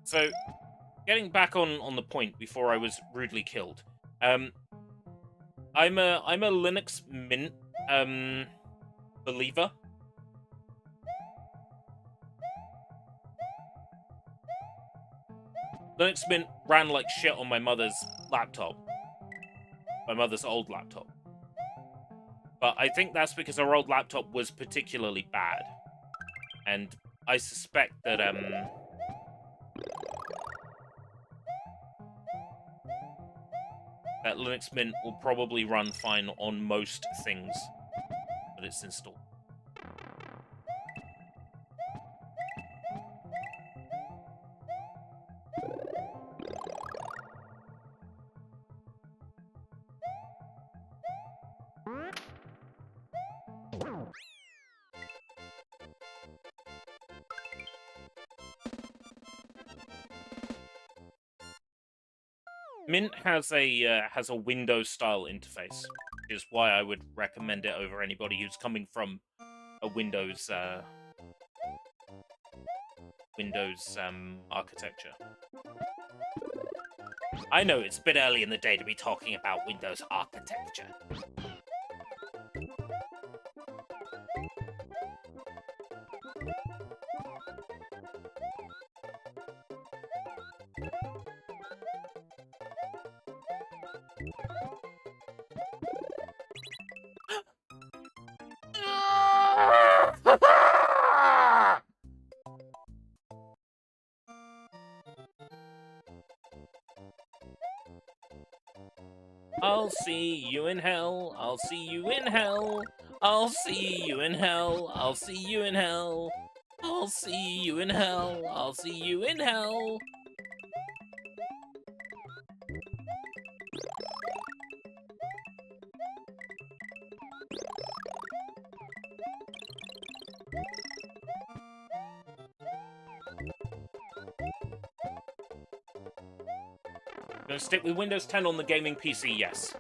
S3: So, getting back on the point before I was rudely killed. I'm a Linux Mint believer. Linux Mint ran like shit on my mother's laptop. My mother's old laptop. But I think that's because her old laptop was particularly bad. And I suspect that, that Linux Mint will probably run fine on most things that it's installed. Mint has a Windows style interface, which is why I would recommend it over anybody who's coming from a Windows architecture. I know it's a bit early in the day to be talking about Windows architecture. I'll see you in hell, I'll see you in hell, I'll see you in hell, I'll see you in hell, I'll see you in hell, I'll see you in hell. Gonna stick with Windows 10 on the gaming PC, yes.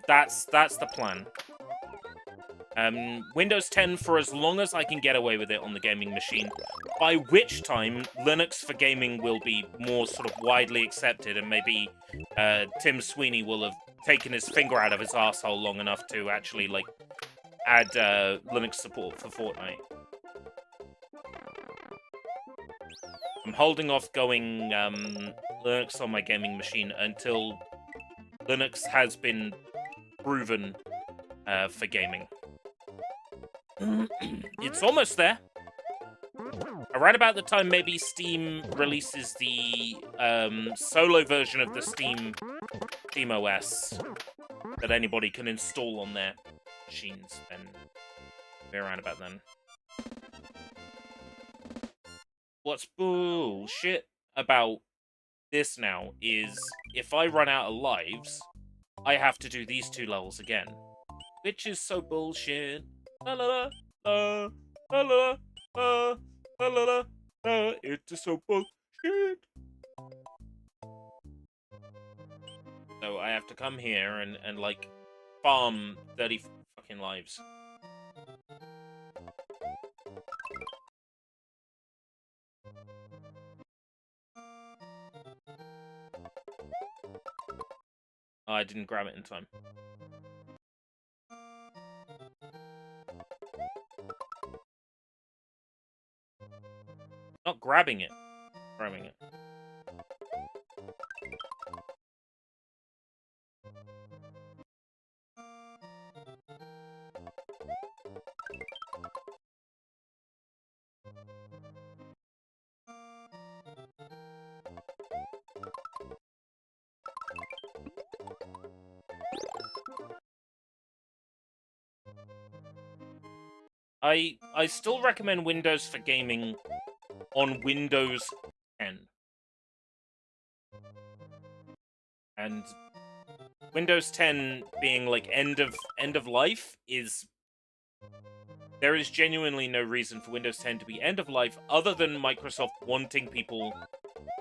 S3: That's the plan. Windows 10 for as long as I can get away with it on the gaming machine, by which time Linux for gaming will be more sort of widely accepted, and maybe Tim Sweeney will have taken his finger out of his arsehole long enough to actually, like, add Linux support for Fortnite. I'm holding off going Linux on my gaming machine until Linux has been proven for gaming. It's almost there. Around about the time maybe Steam releases the solo version of the Steam OS that anybody can install on their machines, then be around about then. What's bullshit about this now is if I run out of lives, I have to do these 2 levels again, which is so bullshit. La la la la la la la la la la. It is so bullshit. So I have to come here and like farm 30 fucking lives. Oh, I didn't grab it in time. Not grabbing it. Grabbing it. I still recommend Windows for gaming on Windows 10. And Windows 10 being like end of life is there is genuinely no reason for Windows 10 to be end of life other than Microsoft wanting people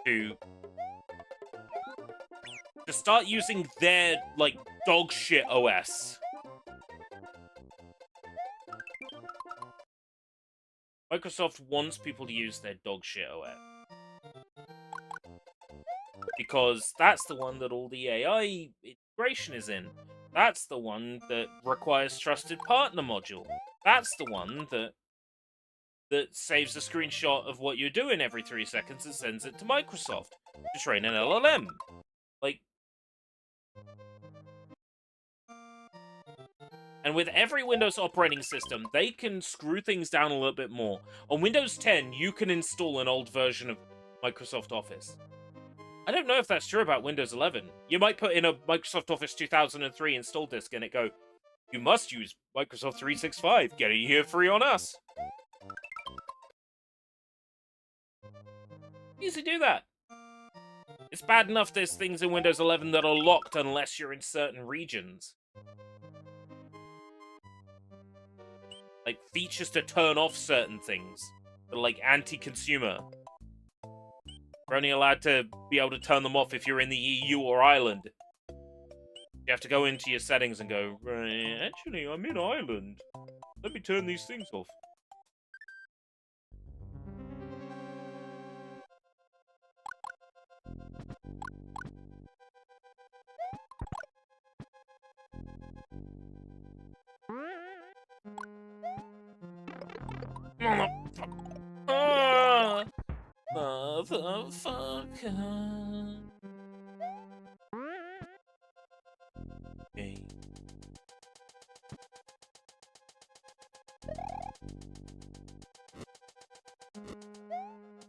S3: to start using their like dog shit OS. Microsoft wants people to use their dog shit OS. Because that's the one that all the AI integration is in. That's the one that requires trusted partner module. That's the one that saves a screenshot of what you're doing every 3 seconds and sends it to Microsoft to train an LLM. Like, and with every Windows operating system, they can screw things down a little bit more. On Windows 10, you can install an old version of Microsoft Office. I don't know if that's true about Windows 11. You might put in a Microsoft Office 2003 install disk and it go, you must use Microsoft 365. Get it here free on us. Easy do that. It's bad enough there's things in Windows 11 that are locked unless you're in certain regions. Like, features to turn off certain things. That are, like, anti-consumer. You're only allowed to be able to turn them off if you're in the EU or Ireland. You have to go into your settings and go, right, actually, I'm in Ireland. Let me turn these things off. Motherfucker. Hey.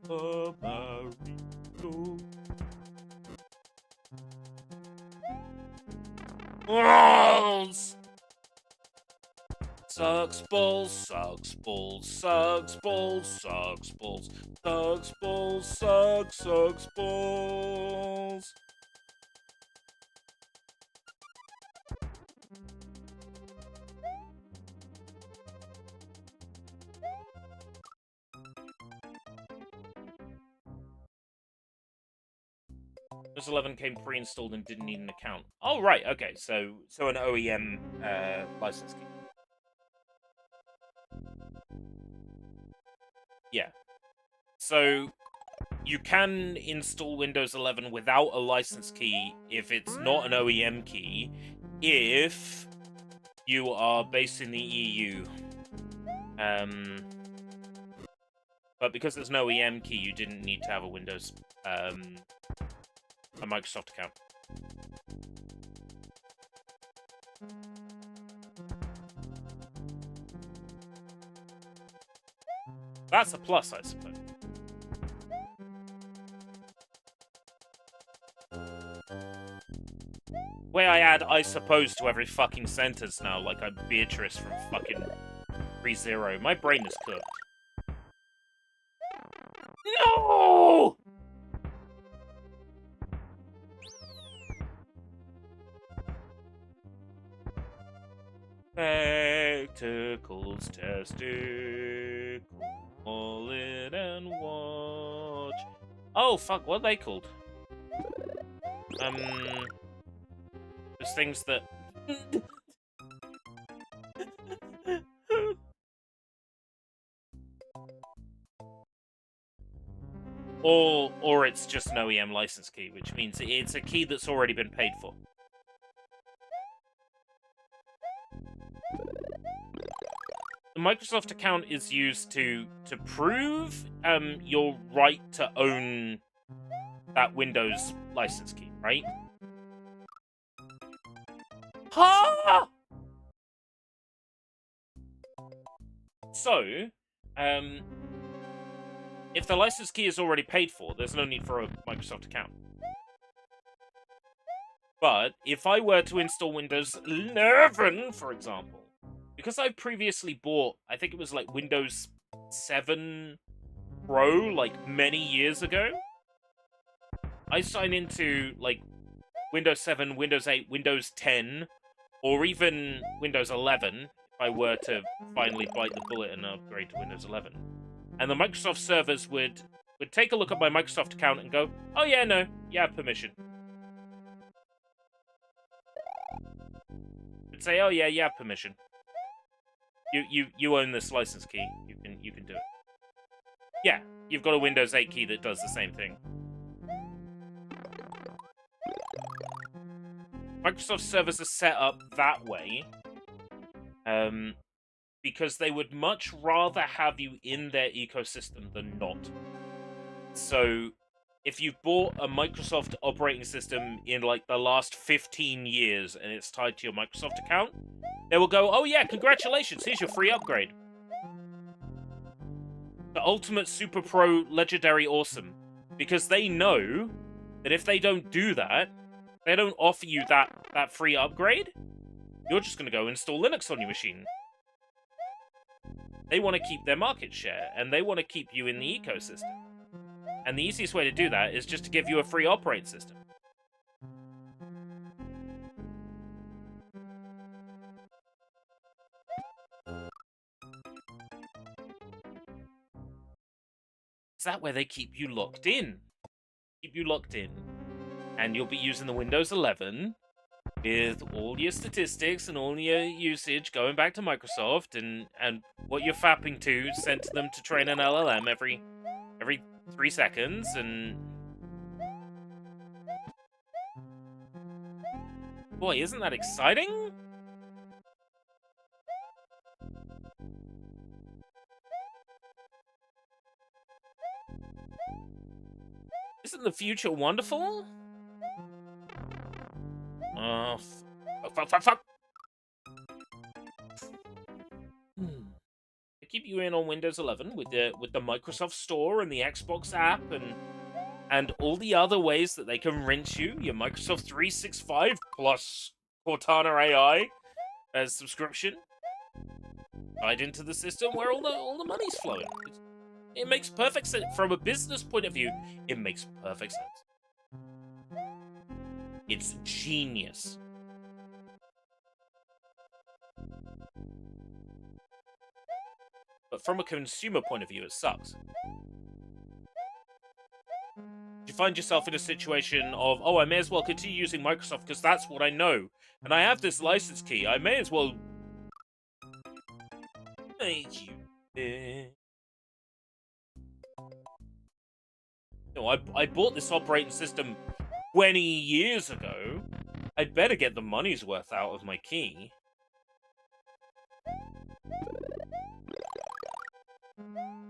S3: Marito. Balls! Sucks balls, sucks balls, sucks balls, sucks balls, sucks balls, sucks balls. Windows 11 came pre-installed and didn't need an account. Oh, right, okay, so an OEM license key. Yeah. So, you can install Windows 11 without a license key if it's not an OEM key, if you are based in the EU. But But because there's no EM key, you didn't need to have a Windows, a Microsoft account. That's a plus, I suppose. Way I add "I suppose" to every fucking sentence now, like I'm Beatrice from fucking ReZero. My brain is cooked. No! Spectacles, testicles, pull it and watch. Oh, fuck, what are they called? Those things that... Or it's just an OEM license key, which means it's a key that's already been paid for. The Microsoft account is used to prove your right to own that Windows license key, right? Ha! So, if the license key is already paid for, there's no need for a Microsoft account. But if I were to install Windows 11, for example, because I previously bought, I think it was like Windows 7 Pro, like many years ago, I sign into like Windows 7, Windows 8, Windows 10, or even Windows 11, if I were to finally bite the bullet and upgrade to Windows 11. And the Microsoft servers would take a look at my Microsoft account and go, oh yeah, no, you have permission. Would say, oh yeah, you have permission. You own this license key. You can do it. Yeah, you've got a Windows 8 key that does the same thing. Microsoft servers are set up that way because they would much rather have you in their ecosystem than not. So, if you've bought a Microsoft operating system in like the last 15 years and it's tied to your Microsoft account, they will go, oh yeah, congratulations, here's your free upgrade. The ultimate super pro legendary awesome. Because they know that if they don't do that, they don't offer you that free upgrade, you're just going to go install Linux on your machine. They want to keep their market share, and they want to keep you in the ecosystem. And the easiest way to do that is just to give you a free operating system. Is that where they keep you locked in? Keep you locked in. And you'll be using the Windows 11 with all your statistics and all your usage going back to Microsoft and what you're fapping to sent to them to train an LLM every 3 seconds, and boy, isn't that exciting? Isn't the future wonderful? Oh, fuck. They keep you in on Windows 11 with the Microsoft Store and the Xbox app and all the other ways that they can rinse you. Your Microsoft 365 plus Cortana AI as subscription right into the system where all the money's flowing. It makes perfect sense from a business point of view. It makes perfect sense. It's genius. But from a consumer point of view, it sucks. You find yourself in a situation of, oh, I may as well continue using Microsoft because that's what I know. And I have this license key. I may as well... No, I bought this operating system 20 years ago. I'd better get the money's worth out of my key.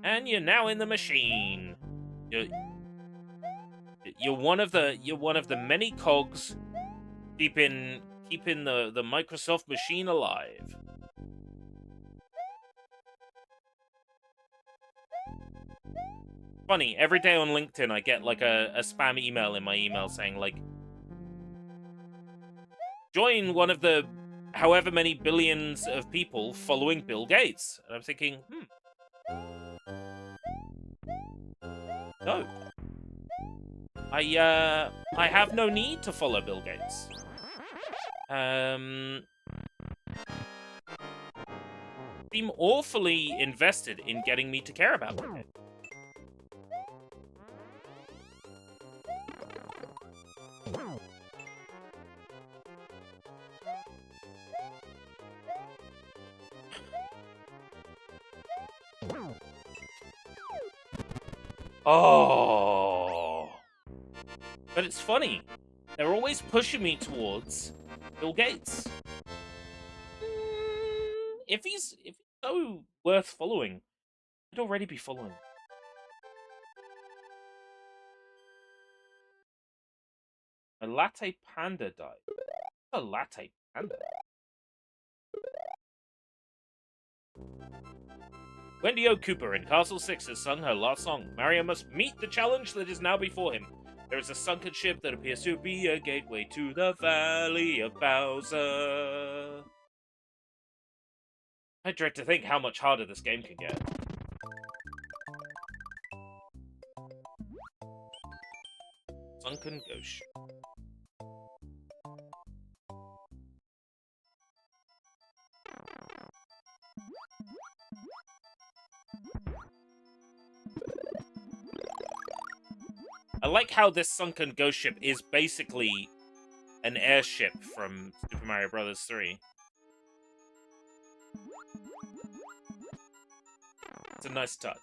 S3: And you're now in the machine. You're one of the many cogs keeping the Microsoft machine alive. Funny, every day on LinkedIn I get like a spam email in my email saying like, join one of the however many billions of people following Bill Gates. And I'm thinking, no. I have no need to follow Bill Gates. Seem awfully invested in getting me to care about it. Oh. But it's funny. They're always pushing me towards Bill Gates. If he's so worth following, I'd already be following him. A latte panda died. A latte panda. Wendy O. Cooper in Castle 6 has sung her last song. Mario must meet the challenge that is now before him. There is a sunken ship that appears to be a gateway to the Valley of Bowser. I dread to think how much harder this game can get. Sunken Ghost. I like how this sunken ghost ship is basically an airship from Super Mario Bros. 3. It's a nice touch.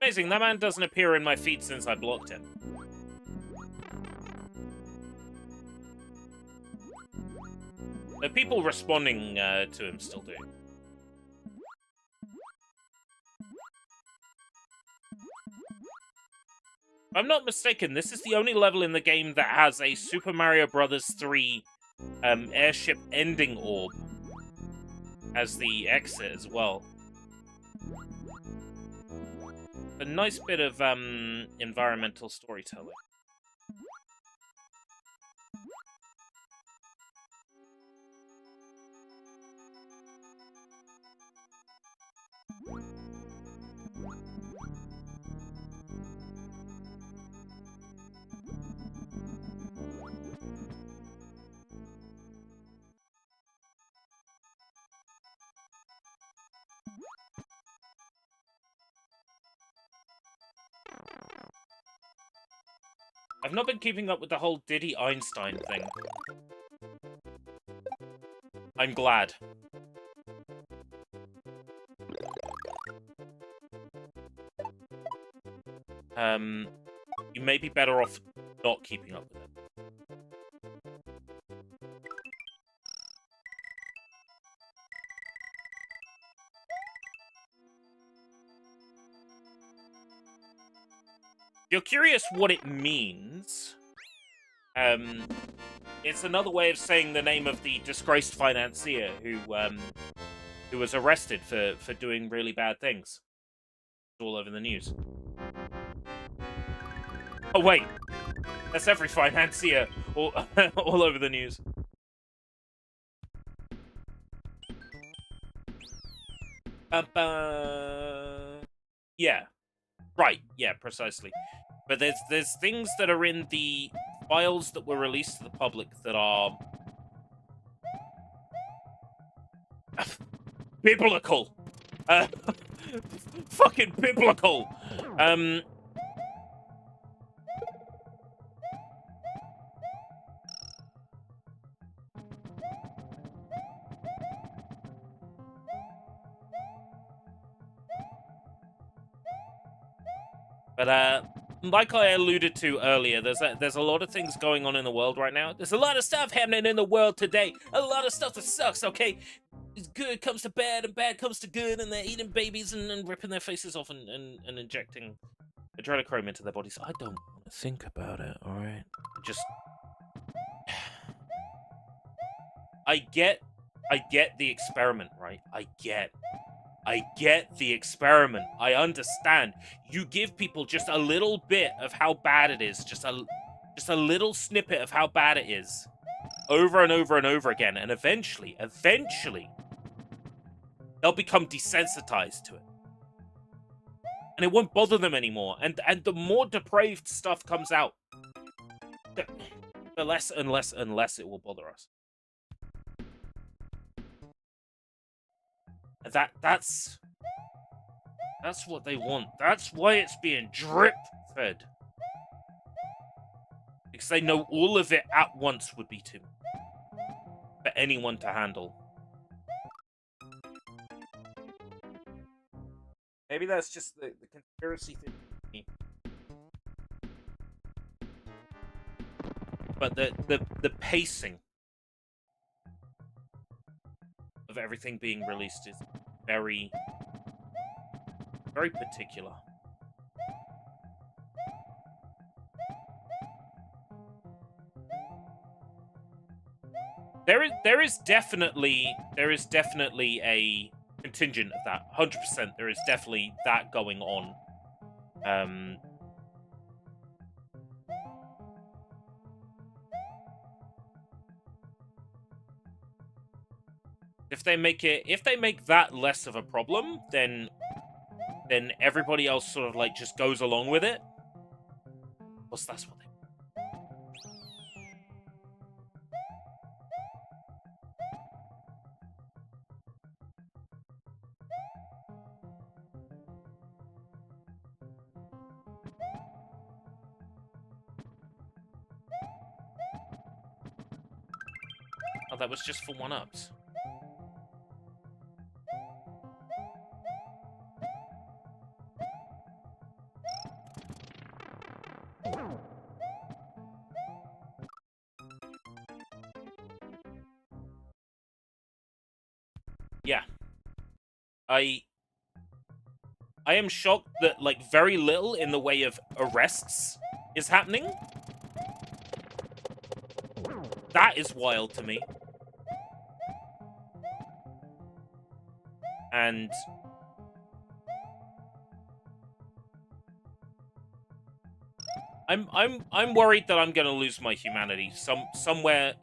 S3: Amazing, that man doesn't appear in my feed since I blocked him. The people responding to him still do. If I'm not mistaken, this is the only level in the game that has a Super Mario Bros. 3 airship ending orb as the exit as well. A nice bit of environmental storytelling. I've not been keeping up with the whole Diddy Einstein thing. I'm glad. You may be better off not keeping up with it. If you're curious what it means, it's another way of saying the name of the disgraced financier who was arrested for doing really bad things. It's all over the news. Oh wait, that's every financier all over the news. Yeah. Right, yeah, precisely. But there's things that are in the files that were released to the public that are biblical. Fucking biblical. But like I alluded to earlier, there's a lot of things going on in the world right now. There's a lot of stuff happening in the world today. A lot of stuff that sucks, okay? good comes to bad and bad comes to good, and they're eating babies and ripping their faces off and injecting adrenochrome into their bodies. I don't want to think about it, alright? Just... I get the experiment, right? I get the experiment. I understand. You give people just a little bit of how bad it is, just a little snippet of how bad it is, over and over and over again, and eventually, they'll become desensitized to it. And it won't bother them anymore. And the more depraved stuff comes out, the less and less and less it will bother us. That's what they want. That's why it's being drip-fed. Because they know all of it at once would be too much for anyone to handle. Maybe that's just the conspiracy thing. But the pacing of everything being released is very, very particular. There is definitely a contingent of that. 100%, there is definitely that going on. If they make that less of a problem, then everybody else sort of like just goes along with it. Plus, that's what they. Oh, that was just for one-ups. Yeah. I am shocked that, like, very little in the way of arrests is happening. That is wild to me. And I'm worried that I'm gonna lose my humanity somewhere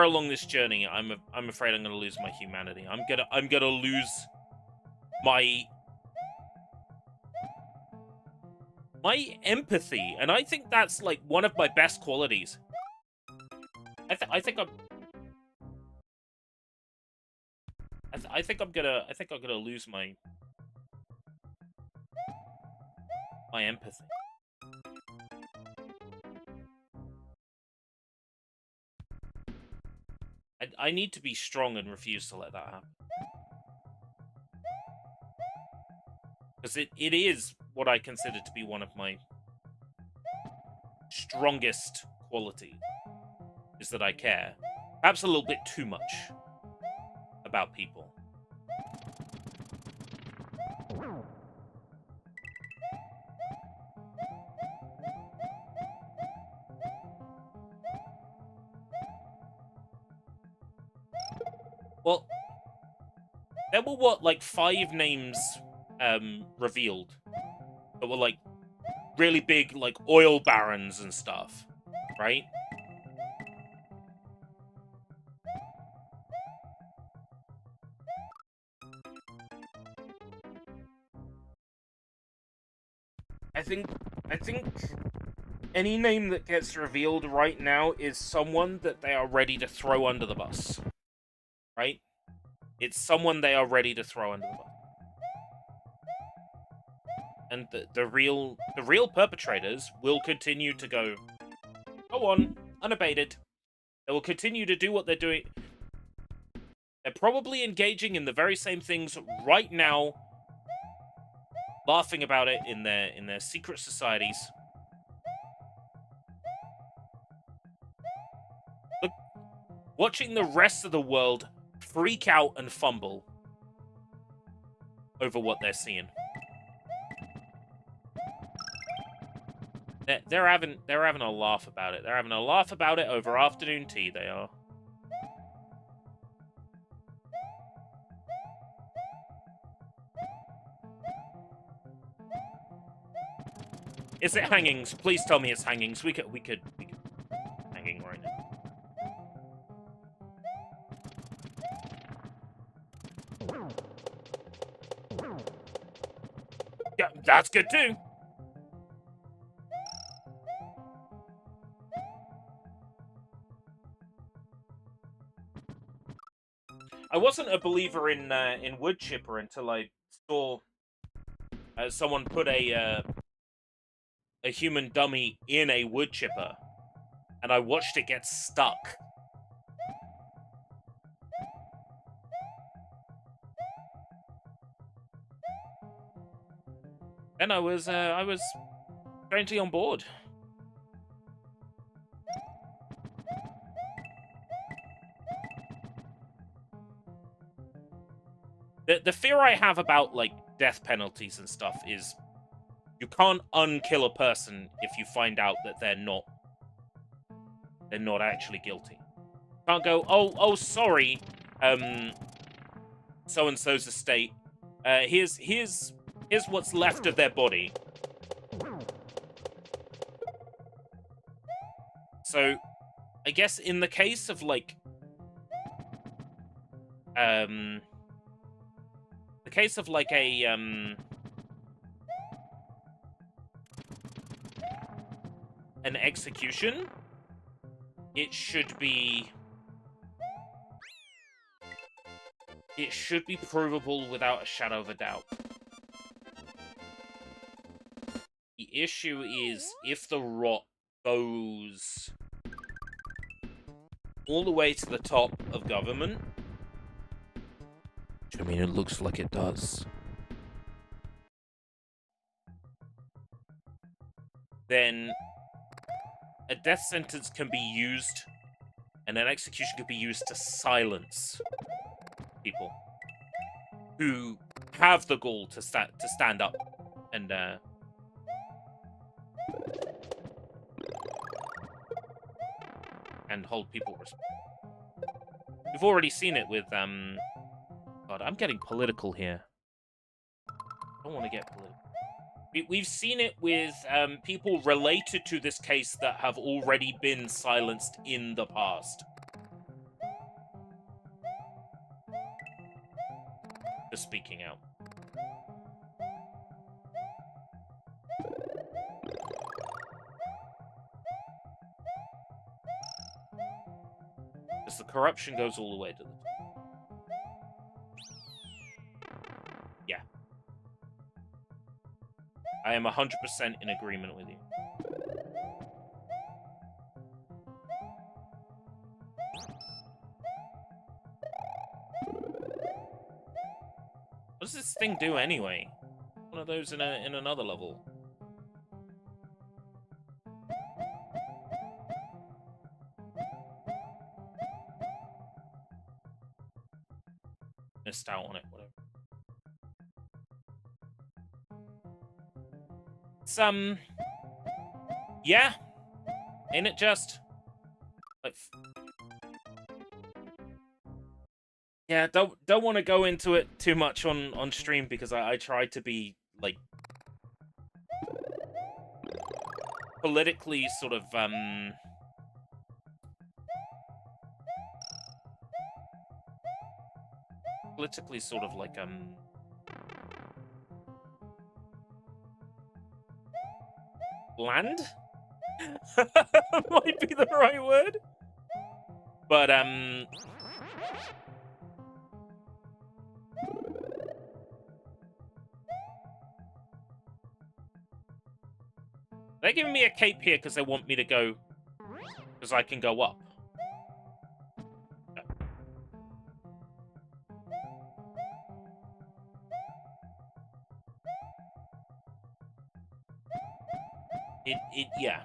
S3: along this journey. I'm afraid I'm gonna lose my humanity. I'm gonna lose my empathy, and I think that's like one of my best qualities. I think I'm gonna lose my empathy. I need to be strong and refuse to let that happen. Because it is what I consider to be one of my strongest qualities, is that I care. Perhaps a little bit too much about people. Well, there were, what, like 5 names revealed that were like really big, like oil barons and stuff, right? I think any name that gets revealed right now is someone that they are ready to throw under the bus. Right? It's someone they are ready to throw under the bus. And the real perpetrators will continue to go on, unabated. They will continue to do what they're doing. They're probably engaging in the very same things right now, laughing about it in their secret societies. Look, watching the rest of the world freak out and fumble over what they're seeing. They're having a laugh about it. They're having a laugh about it over afternoon tea, they are. Is it hangings? Please tell me it's hangings. We could hanging right now. Yeah, that's good too. I wasn't a believer in wood chipper until I saw someone put a human dummy in a wood chipper, and I watched it get stuck. Then I was strangely on board. The fear I have about, like, death penalties and stuff is you can't unkill a person if you find out that they're not actually guilty. Can't go, oh, sorry, so-and-so's estate. Here's what's left of their body. So, I guess in the case of, like, an execution, it should be provable without a shadow of a doubt. The issue is if the rot goes all the way to the top of government, which, I mean, it looks like it does, then a death sentence can be used, and an execution could be used to silence people who have the gall to stand up and hold people responsible. We've already seen it with God, I'm getting political here. I don't want to get political. We've seen it with people related to this case that have already been silenced in the past. For speaking out. Because the corruption goes all the way to the top. Yeah. I am 100% in agreement with you. What does this thing do anyway? One of those in another level. Missed out on it, whatever. It's, yeah. Ain't it just? Like, yeah, don't want to go into it too much on stream because I try to be, like, politically sort of, like, bland? Might be the right word. But, they're giving me a cape here because they want me to go, because I can go up. Yeah.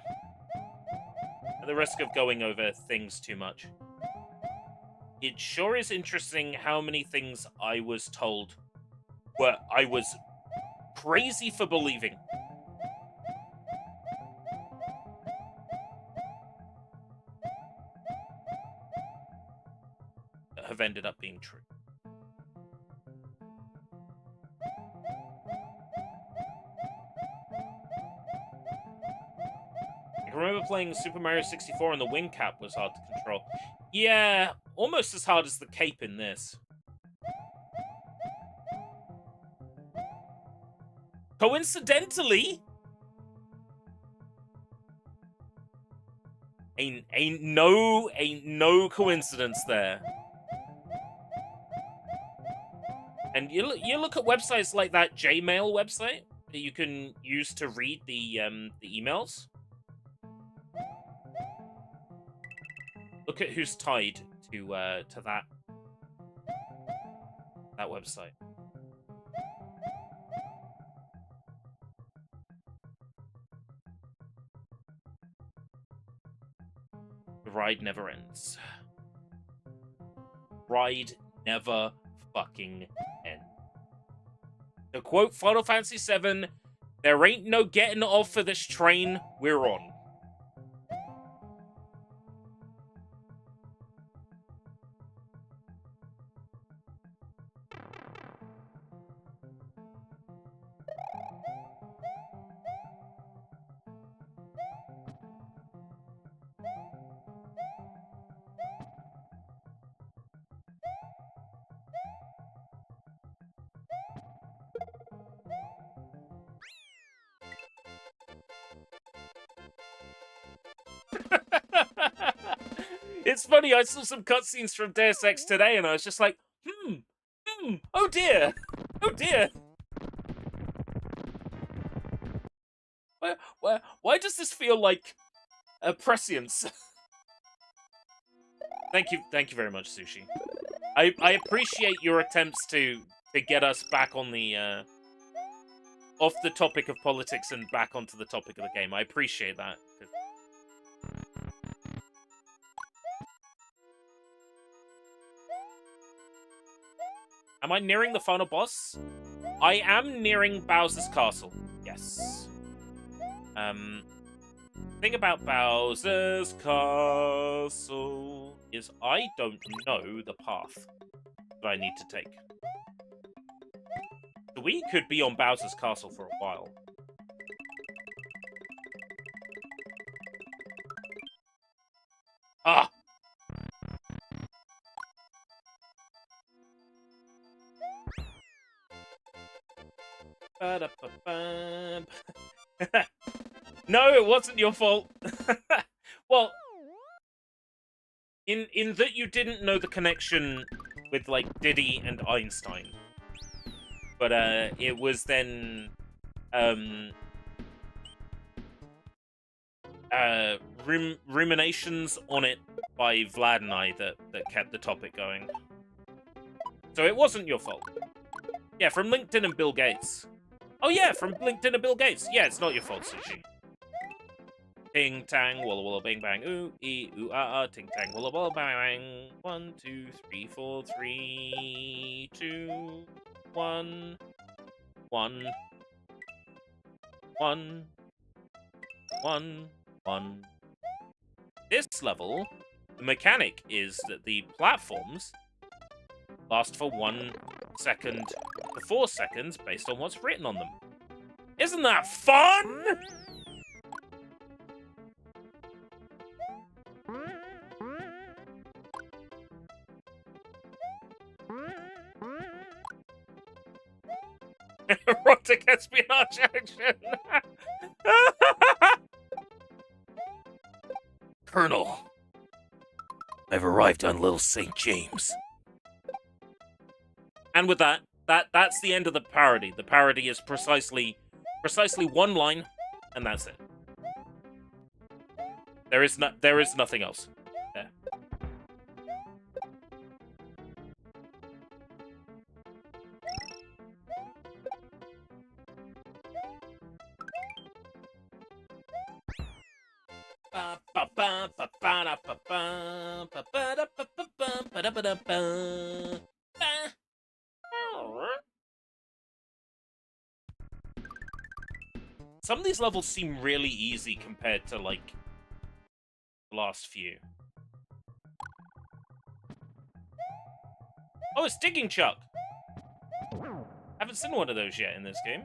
S3: At the risk of going over things too much. it sure is interesting how many things I was told were I was crazy for believing. That have ended up being true. I remember playing Super Mario 64 and the wing cap was hard to control. Yeah, almost as hard as the cape in this. Coincidentally, ain't no coincidence there. And you look at websites like that Jmail website that you can use to read the emails. Look at who's tied to that website. The ride never ends. Ride never fucking ends. To quote Final Fantasy VII, there ain't no getting off of this train we're on. It's funny, I saw some cutscenes from Deus Ex today and I was just like, oh dear, oh dear. Why does this feel like a prescience? Thank you very much, Sushi. I appreciate your attempts to get us back on the, off the topic of politics and back onto the topic of the game. I appreciate that. Am I nearing the final boss? I am nearing Bowser's Castle. Yes. Thing about Bowser's Castle is I don't know the path that I need to take. So we could be on Bowser's Castle for a while. Ah! No, it wasn't your fault. Well, in that you didn't know the connection with like Diddy and Einstein, but it was then ruminations on it by Vlad and I that kept the topic going. So it wasn't your fault. Yeah, from LinkedIn and Bill Gates. Oh yeah, from LinkedIn and Bill Gates. Yeah, it's not your fault, Sushi. Ting tang, walla walla bang bang, ooh ee ooh ah ah, ting tang, walla walla bang bang. 1, 2, 3, 4, 3, 2, 1, 1, 1, 1, 1. This level, the mechanic is that the platforms last for 1 second to 4 seconds based on what's written on them. Isn't that fun? Erotic espionage action. Colonel, I've arrived on Little St. James. And with that's the end of the parody. The parody is precisely one line, and that's it. There is nothing else. There. Ba-da-ba-da-ba. Some of these levels seem really easy compared to, like, the last few. Oh, it's Digging Chuck! Haven't seen one of those yet in this game.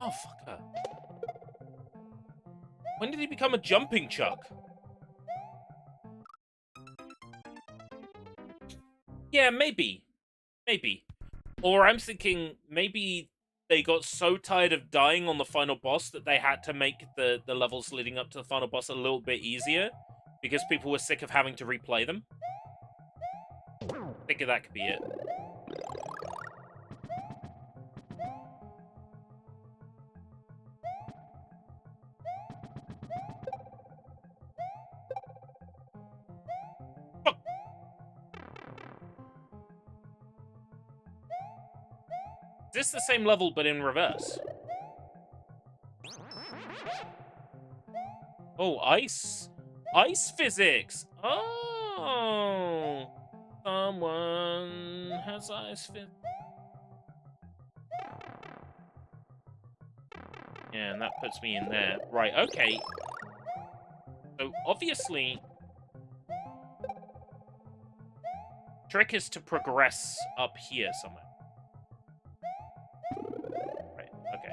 S3: Oh, fucker. When did he become a Jumping Chuck? Yeah, maybe. Maybe. Or I'm thinking maybe they got so tired of dying on the final boss that they had to make the levels leading up to the final boss a little bit easier because people were sick of having to replay them. I think that could be it. Is this the same level, but in reverse? Oh, ice physics! Oh! Someone has ice physics. Yeah, and that puts me in there. Right, okay. So, obviously... trick is to progress up here somewhere. Right, okay.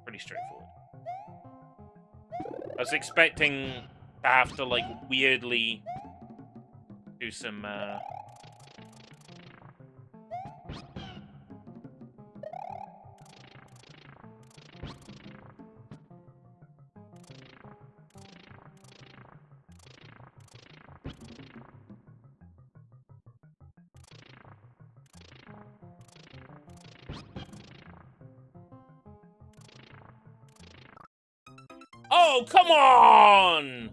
S3: Pretty straightforward. I was expecting to have to, like, weirdly do some, Oh, come on!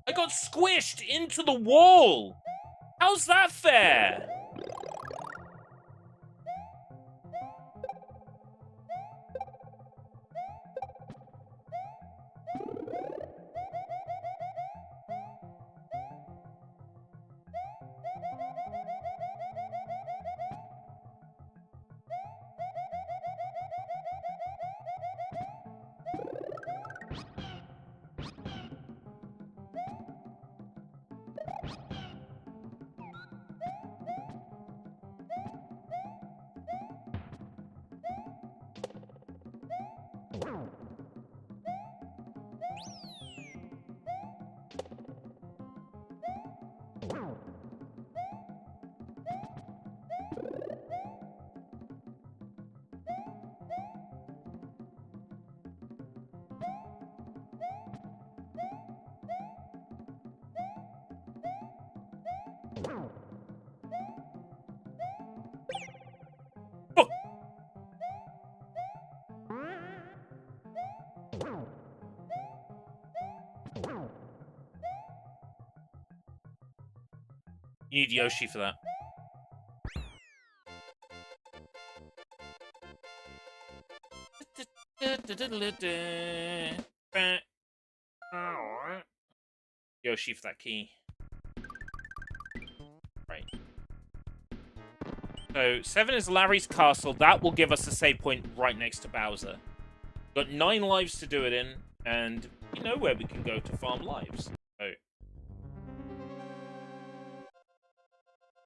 S3: I got squished into the wall! How's that fair? You need Yoshi for that. Yoshi for that key. Right. So, 7 is Larry's castle. That will give us a save point right next to Bowser. Got 9 lives to do it in, and we know where we can go to farm lives. So,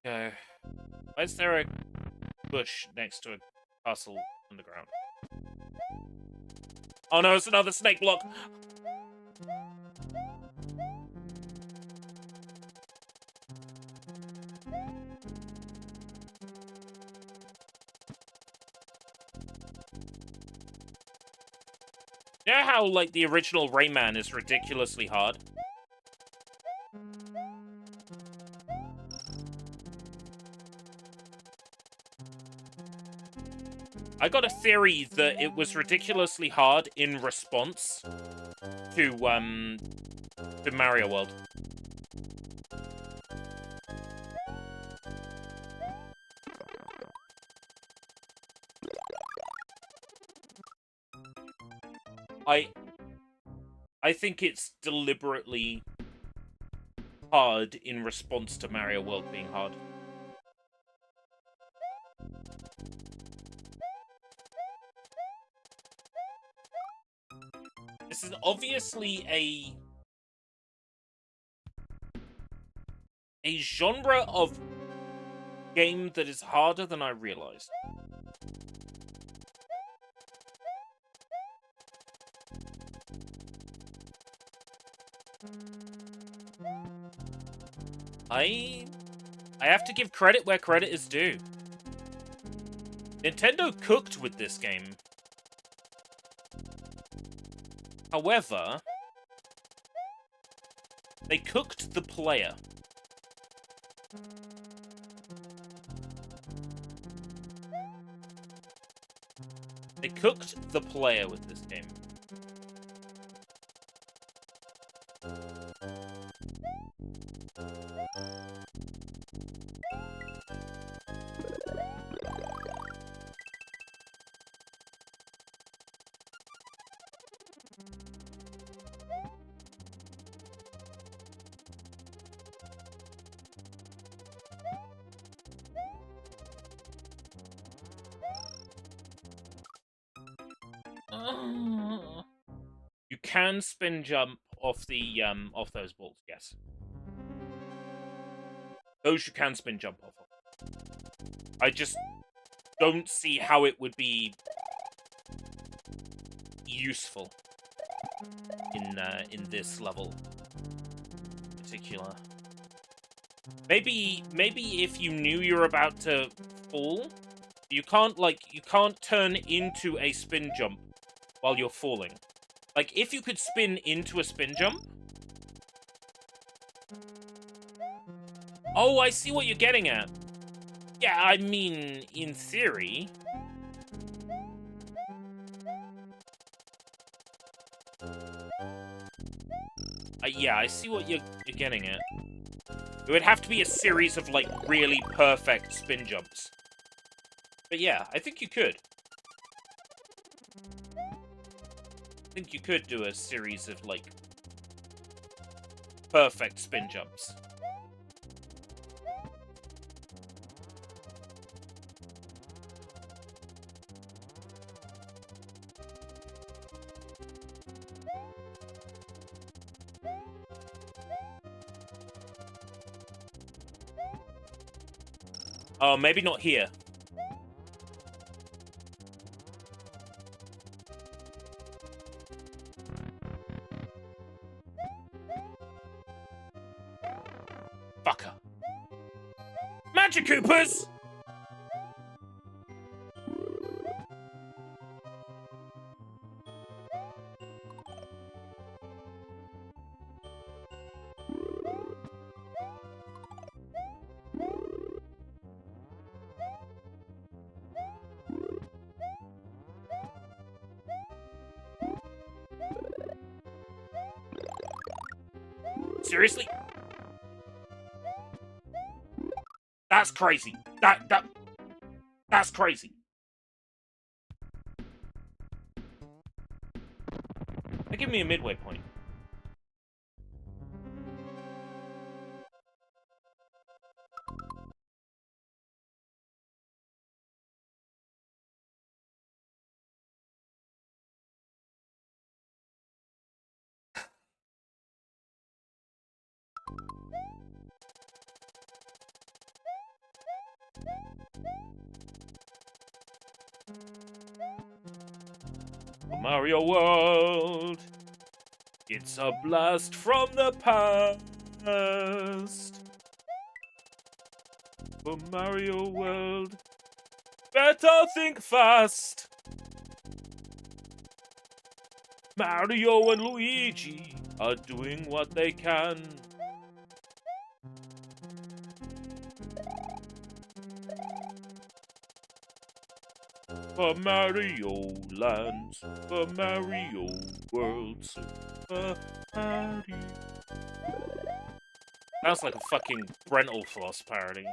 S3: go. Why is there a bush next to a castle underground? Oh no, it's another snake block! You know how, like, the original Rayman is ridiculously hard? I got a theory that it was ridiculously hard in response to Mario World. I think it's deliberately hard in response to Mario World being hard. This is obviously a genre of game that is harder than I realized. I have to give credit where credit is due. Nintendo cooked with this game. However, they cooked the player. They cooked the player with this game. You can spin jump off the off those balls, yes. Those you can spin jump off of. I just don't see how it would be useful in this level in particular. Maybe if you knew you're about to fall, you can't turn into a spin jump while you're falling. Like, if you could spin into a spin jump... Oh, I see what you're getting at. Yeah, I mean, in theory... yeah, I see what you're getting at. It would have to be a series of, like, really perfect spin jumps. But yeah, I think you could. I think you could do a series of, like, perfect spin jumps. Oh, maybe not here. Fucker. Magic Koopas! Seriously? That's crazy. That's crazy. Give me a midway point. Mario World, it's a blast from the past. For Mario World, better think fast. Mario and Luigi are doing what they can. For Mario Land, for Mario World, Super Mario. Sounds like a fucking Brental Floss parody.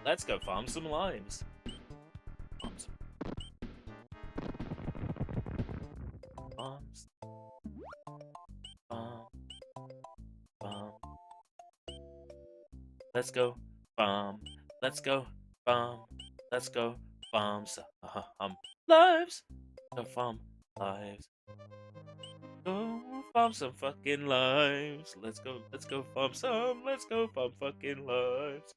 S3: Let's go farm some limes. Farms. Let's go farm. Let's go farm. Let's go farm some lives. Go farm lives. Go farm some fucking lives. Let's go farm some. Let's go farm fucking lives.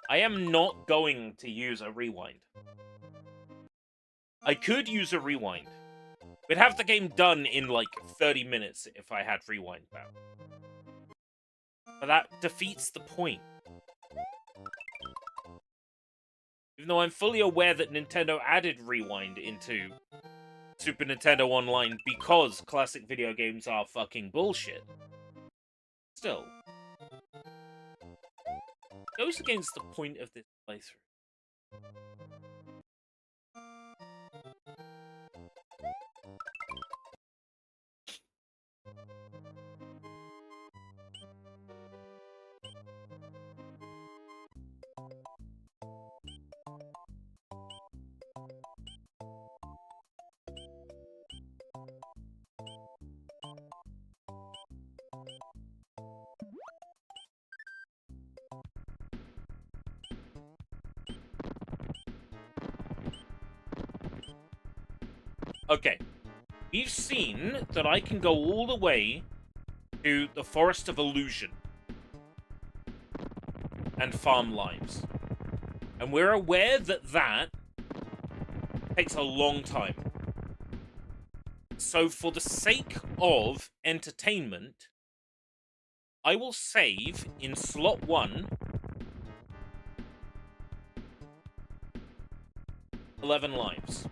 S3: I am not going to use a rewind. I could use a rewind. We'd have the game done in like 30 minutes if I had rewind back. But that defeats the point. Even though I'm fully aware that Nintendo added rewind into Super Nintendo Online because classic video games are fucking bullshit. Still. Goes against the point of this playthrough. Okay, we've seen that I can go all the way to the Forest of Illusion and farm lives. And we're aware that that takes a long time. So for the sake of entertainment, I will save in slot 1 11 lives.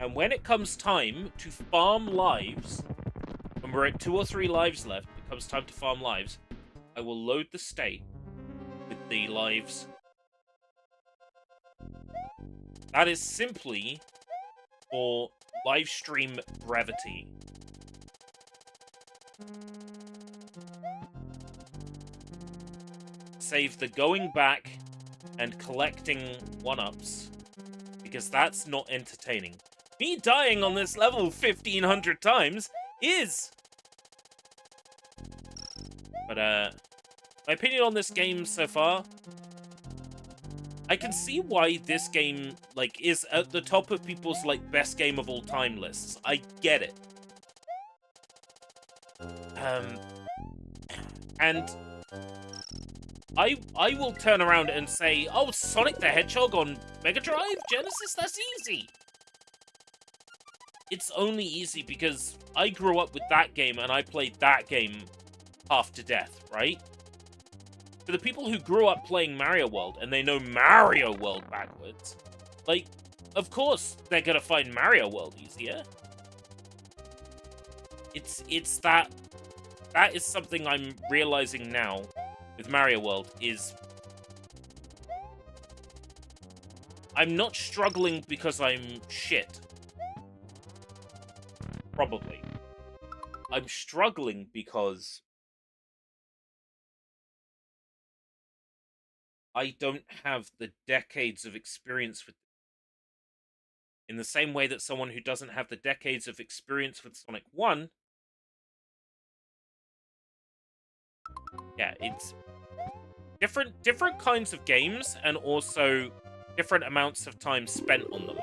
S3: And when it comes time to farm lives, when we're at 2 or 3 lives left, it comes time to farm lives, I will load the state with the lives. That is simply for live stream brevity. Save the going back and collecting 1-ups, because that's not entertaining. Me dying on this level 1,500 times is... But, my opinion on this game so far, I can see why this game, like, is at the top of people's, like, best game of all time lists. I get it. And I will turn around and say, oh, Sonic the Hedgehog on Mega Drive? Genesis? That's easy! It's only easy because I grew up with that game and I played that game half to death, right? For the people who grew up playing Mario World and they know Mario World backwards, like, of course they're gonna find Mario World easier. It's that is something I'm realizing now with Mario World is I'm not struggling because I'm shit. Probably. I'm struggling because I don't have the decades of experience with in the same way that someone who doesn't have the decades of experience with Sonic 1. Yeah, it's different kinds of games and also different amounts of time spent on them.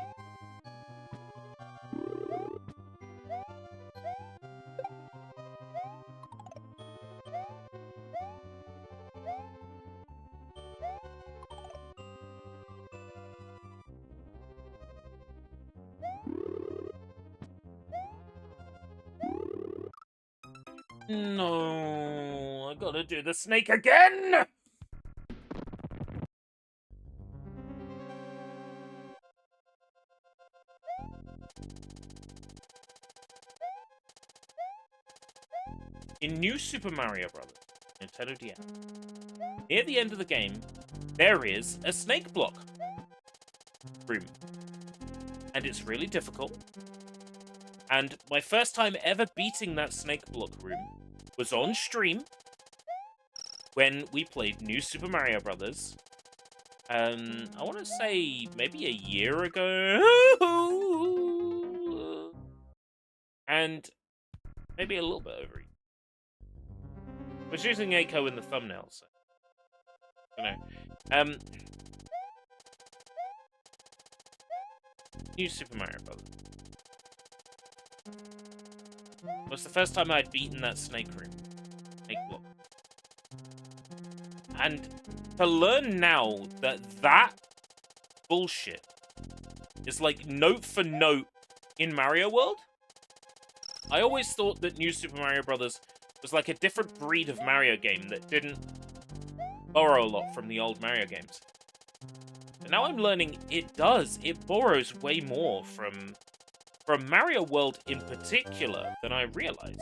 S3: No, I gotta do the snake again! In New Super Mario Bros. Nintendo DS, near the end of the game, there is a snake block room. And it's really difficult. And my first time ever beating that snake block room was on stream when we played New Super Mario Brothers. I want to say maybe a year ago. And maybe a little bit over. I was using Eiko in the thumbnail, so I don't know. New Super Mario Brothers. It was the first time I'd beaten that snake room. Snake block. And to learn now that that bullshit is like note for note in Mario World. I always thought that New Super Mario Bros. Was like a different breed of Mario game that didn't borrow a lot from the old Mario games. But now I'm learning it does. It borrows way more from Mario World in particular than I realized.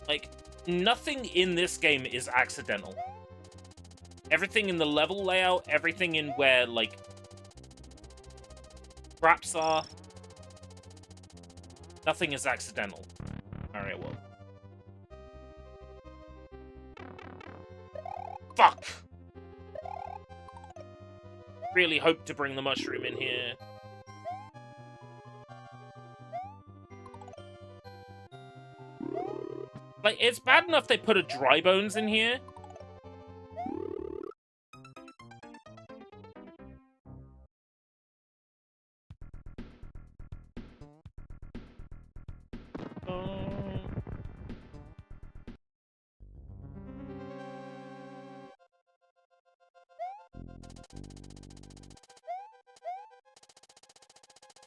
S3: Like, nothing in this game is accidental. Everything in the level layout, everything in where, like, traps are, nothing is accidental. Mario World. Fuck! Really hope to bring the mushroom in here. Like, it's bad enough they put a Dry Bones in here.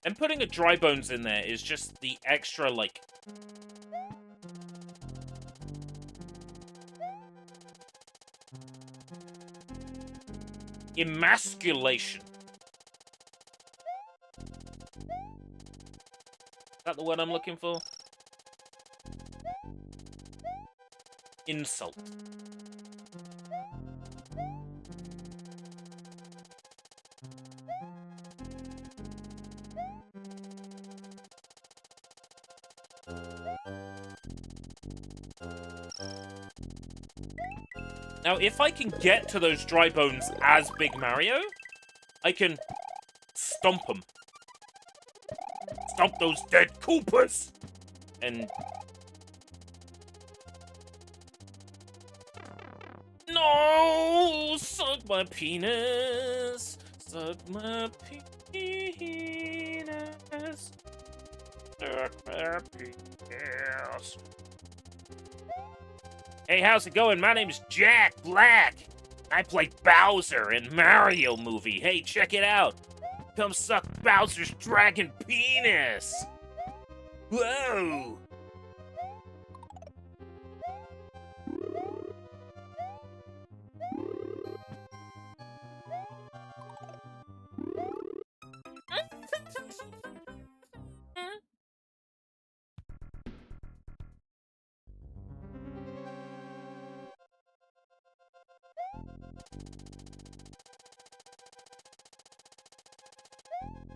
S3: And putting a Dry Bones in there is just the extra, like... emasculation. Is that the word I'm looking for? Insult. Now, if I can get to those Dry Bones as Big Mario, I can stomp them. Stomp those dead Koopas! And... No! Suck my penis! Suck my penis! Suck my penis! Hey, how's it going? My name's Jack Black. I play Bowser in Mario movie. Hey, check it out. Come suck Bowser's dragon penis. Whoa.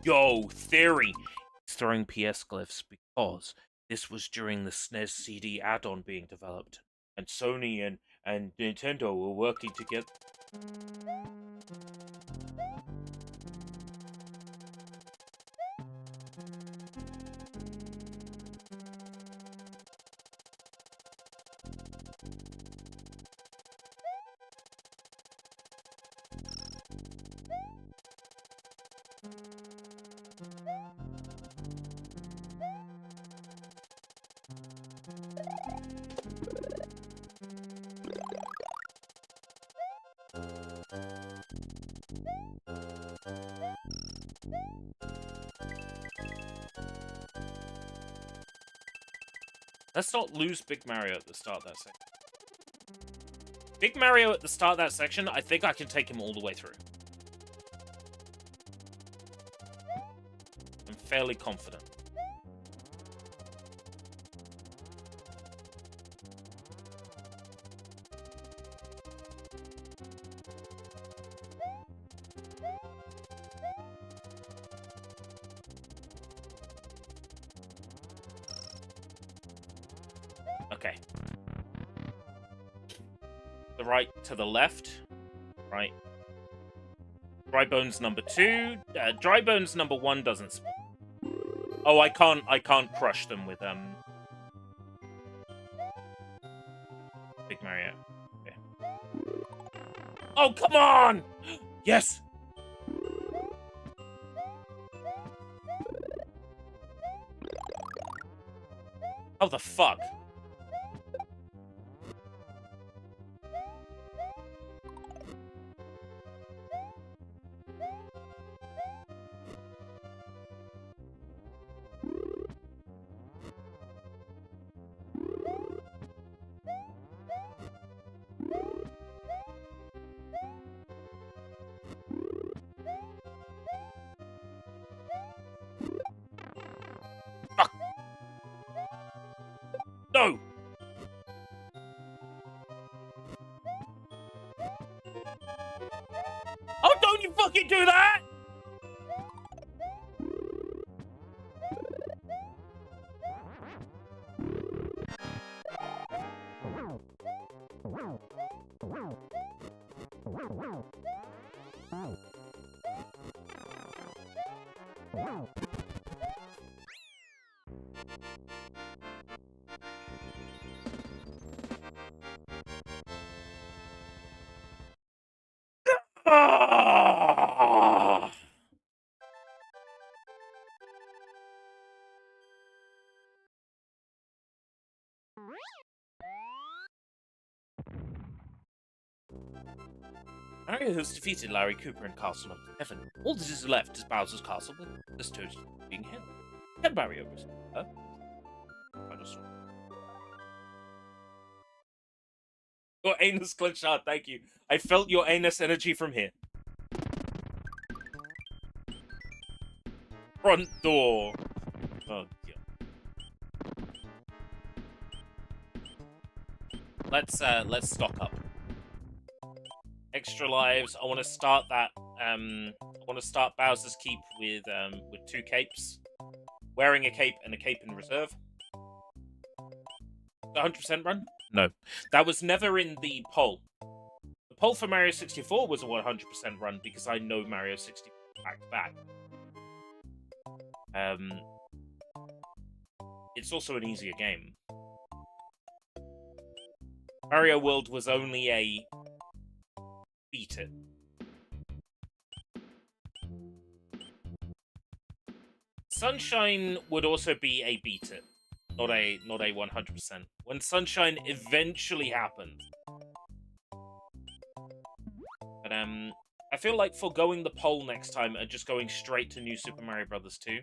S3: Yo, Theory! He's throwing PS glyphs because this was during the SNES CD add-on being developed, and Sony and Nintendo were working together. Let's not lose Big Mario at the start of that section. Big Mario at the start of that section, I think I can take him all the way through. I'm fairly confident. Okay. The right to the left. Right. Dry Bones number 2. Dry Bones number 1 doesn't spawn. Oh, I can't crush them with Big Mario. Okay. Oh, come on! Yes! How the fuck? Fuck! No! Oh, don't you fucking do that! Ah! Mario has defeated Larry Cooper in Castle Number 7. All that is left is Bowser's Castle with this Toad being held. Can Mario restore her? I just saw. Your anus glitched out, thank you. I felt your anus energy from here. Front door. Oh, yeah. Let's stock up. Extra lives. I want to start that. I want to start Bowser's Keep with 2 capes, wearing a cape and a cape in reserve. 100% run? No, that was never in the poll. The poll for Mario 64 was a 100% run because I know Mario 64 back to back. It's also an easier game. Mario World was only a beat it. Sunshine would also be a beat it, not a 100%. When Sunshine eventually happened. But I feel like foregoing the poll next time and just going straight to New Super Mario Bros. 2,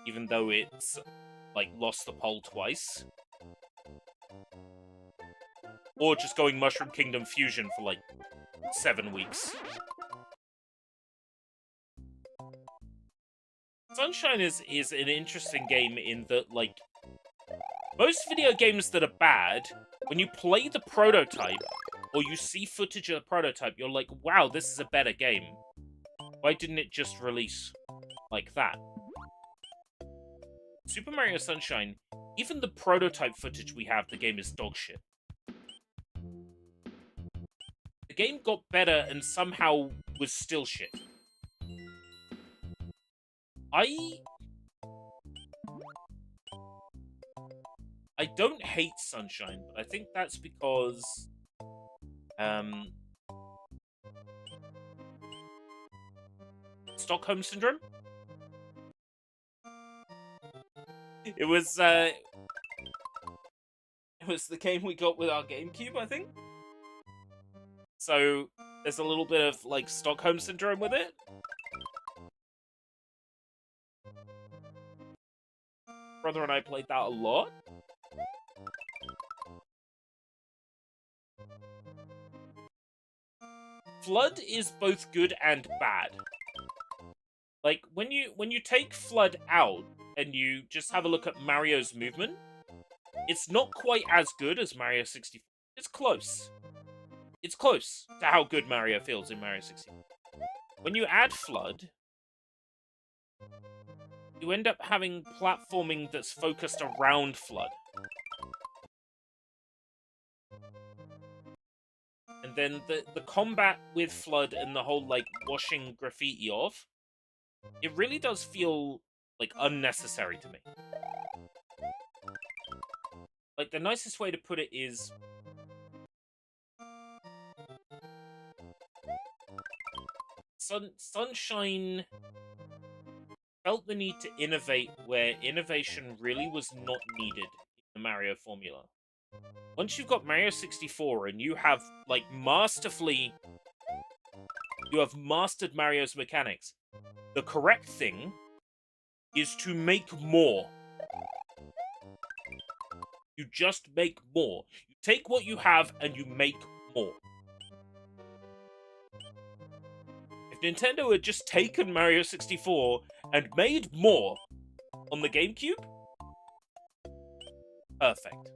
S3: even though it's like lost the poll twice. Or just going Mushroom Kingdom Fusion for like 7 weeks. Sunshine is an interesting game in that, like, most video games that are bad, when you play the prototype, or you see footage of the prototype, you're like, wow, this is a better game. Why didn't it just release like that? Super Mario Sunshine, even the prototype footage we have, the game is dog shit. The game got better and somehow was still shit. I don't hate Sunshine, but I think that's because Stockholm Syndrome? It was the game we got with our GameCube, I think. So there's a little bit of like Stockholm Syndrome with it. Brother and I played that a lot. Flood is both good and bad. Like, when you take Flood out and you just have a look at Mario's movement, it's not quite as good as Mario 64. It's close. It's close to how good Mario feels in Mario 64. When you add Flood, you end up having platforming that's focused around Flood. And then the combat with Flood and the whole, like, washing graffiti off, it really does feel, like, unnecessary to me. Like, the nicest way to put it is... Sunshine felt the need to innovate where innovation really was not needed in the Mario formula. Once you've got Mario 64 and you have, like, masterfully... You have mastered Mario's mechanics, the correct thing is to make more. You just make more. You take what you have and you make more. If Nintendo had just taken Mario 64 and made more on the GameCube, perfect.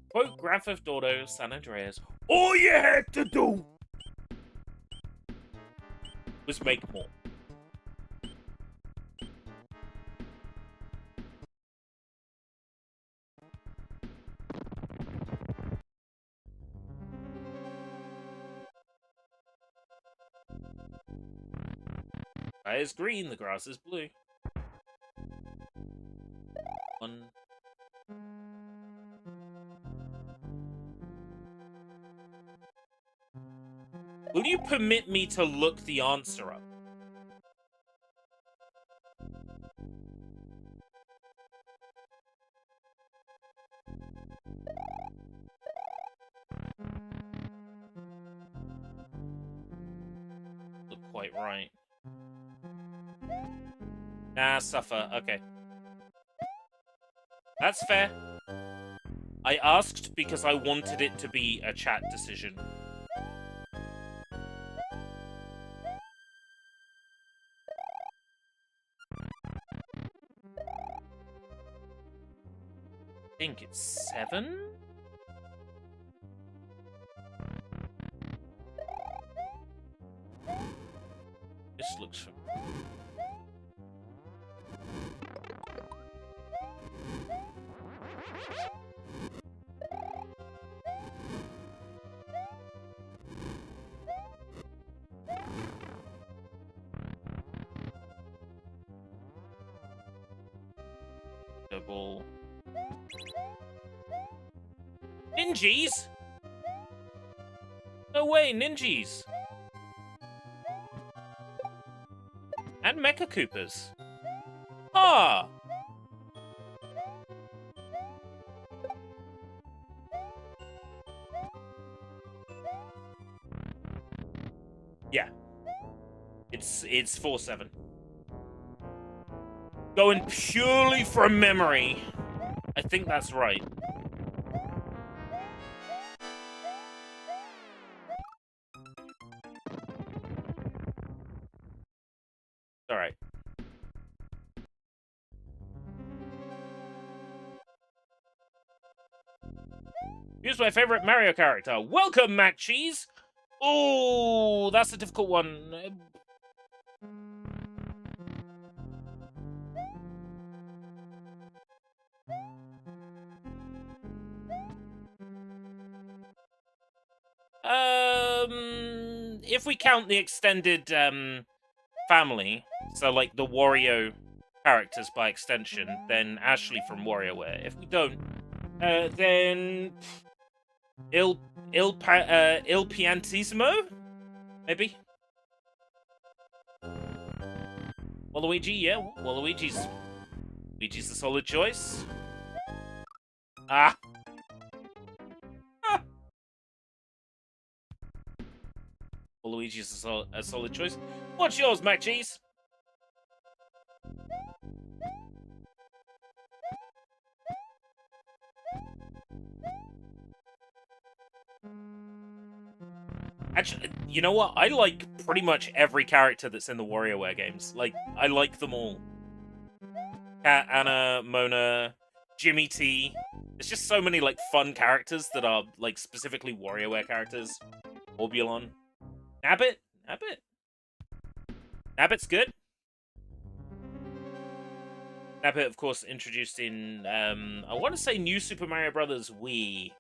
S3: Quote Grand Theft Auto San Andreas, all you had to do was make more. Sky is green, the grass is blue. One. Will you permit me to look the answer up? Look quite right. Nah, suffer. Okay. That's fair. I asked because I wanted it to be a chat decision. I think it's 7? This looks familiar. Double. Ninjas? No way, Ninjas! And Mecha Koopas. Ah! Yeah. It's 4-7. Going purely from memory. I think that's right. Alright. Here's my favorite Mario character. Welcome, Mac Cheese! Oh, that's a difficult one. If we count the extended, family, so, like, the Wario characters by extension, then Ashley from WarioWare. If we don't, then... Il Piantissimo? Maybe? Waluigi, yeah. Waluigi's a solid choice. Ah! Waluigi's a solid choice. What's yours, Mac Cheese? Actually, you know what? I like pretty much every character that's in the WarioWare games. Like, I like them all. Kat, Anna, Mona, Jimmy T. There's just so many, like, fun characters that are, like, specifically WarioWare characters. Orbulon. Nabbit? Nabbit? Nabbit's good. Nabbit, of course, introduced in, I want to say New Super Mario Bros. Wii.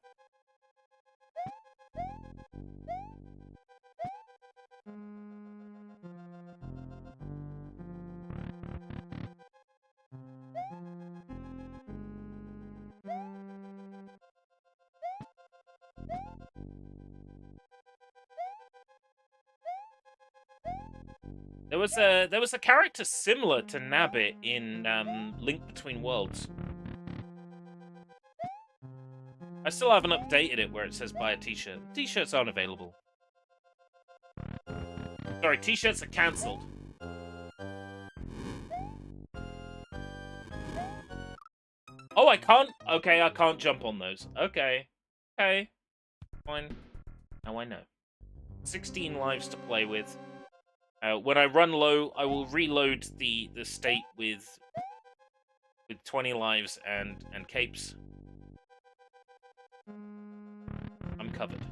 S3: There was a character similar to Nabbit in Link Between Worlds. I still haven't updated it where it says buy a t-shirt. T-shirts aren't available. Sorry, t-shirts are cancelled. Oh, I can't? Okay, I can't jump on those. Okay. Okay. Fine. Now I know. 16 lives to play with. When I run low, I will reload the state with 20 lives and capes. I'm covered.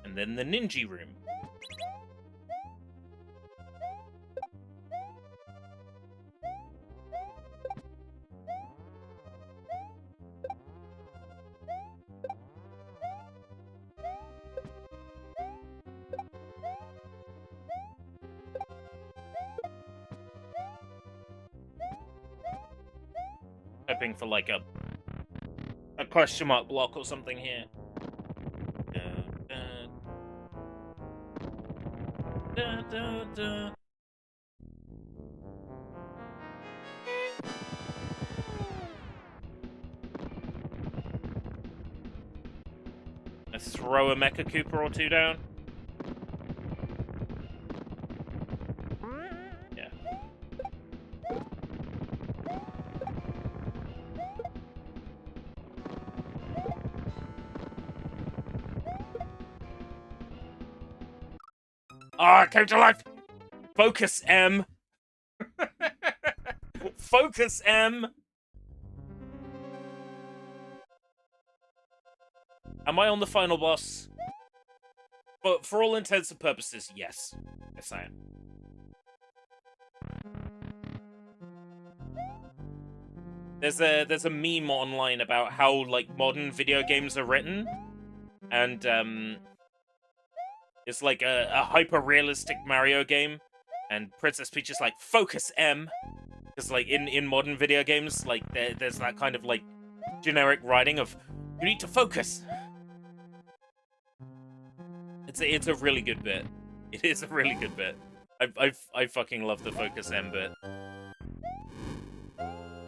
S3: And then the Ninja Room. Hoping for like a question mark block or something here. Let's throw a Mecha Koopa or two down. Yeah. Ah, it came to life! Focus, M! Focus, M! Am I on the final boss? But for all intents and purposes, yes. Yes, I am. There's a meme online about how, like, modern video games are written. And, it's like a hyper-realistic Mario game. And Princess Peach is like, focus, M! Because, like, in modern video games, like, there's that kind of, like, generic writing of, you need to focus! It's a really good bit. It is a really good bit. I fucking love the focus M bit.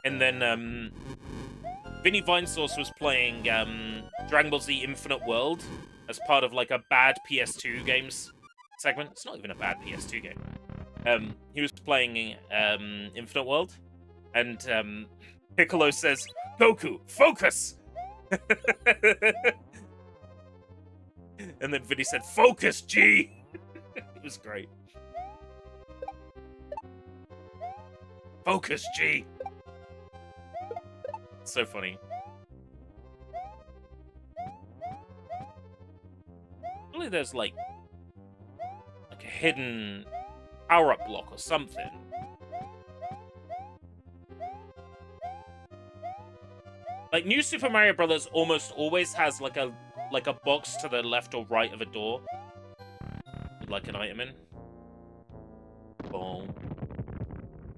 S3: And then, Vinny Vinesauce was playing, Dragon Ball Z Infinite World as part of, like, a bad PS2 games segment. It's not even a bad PS2 game. He was playing, Infinite World, and, Piccolo says, Goku, focus! And then Vinny said, focus, G! It was great. Focus, G! So funny. Surely there's like a hidden power-up block or something. Like, New Super Mario Bros. Almost always has like a box to the left or right of a door with like an item in. Boom.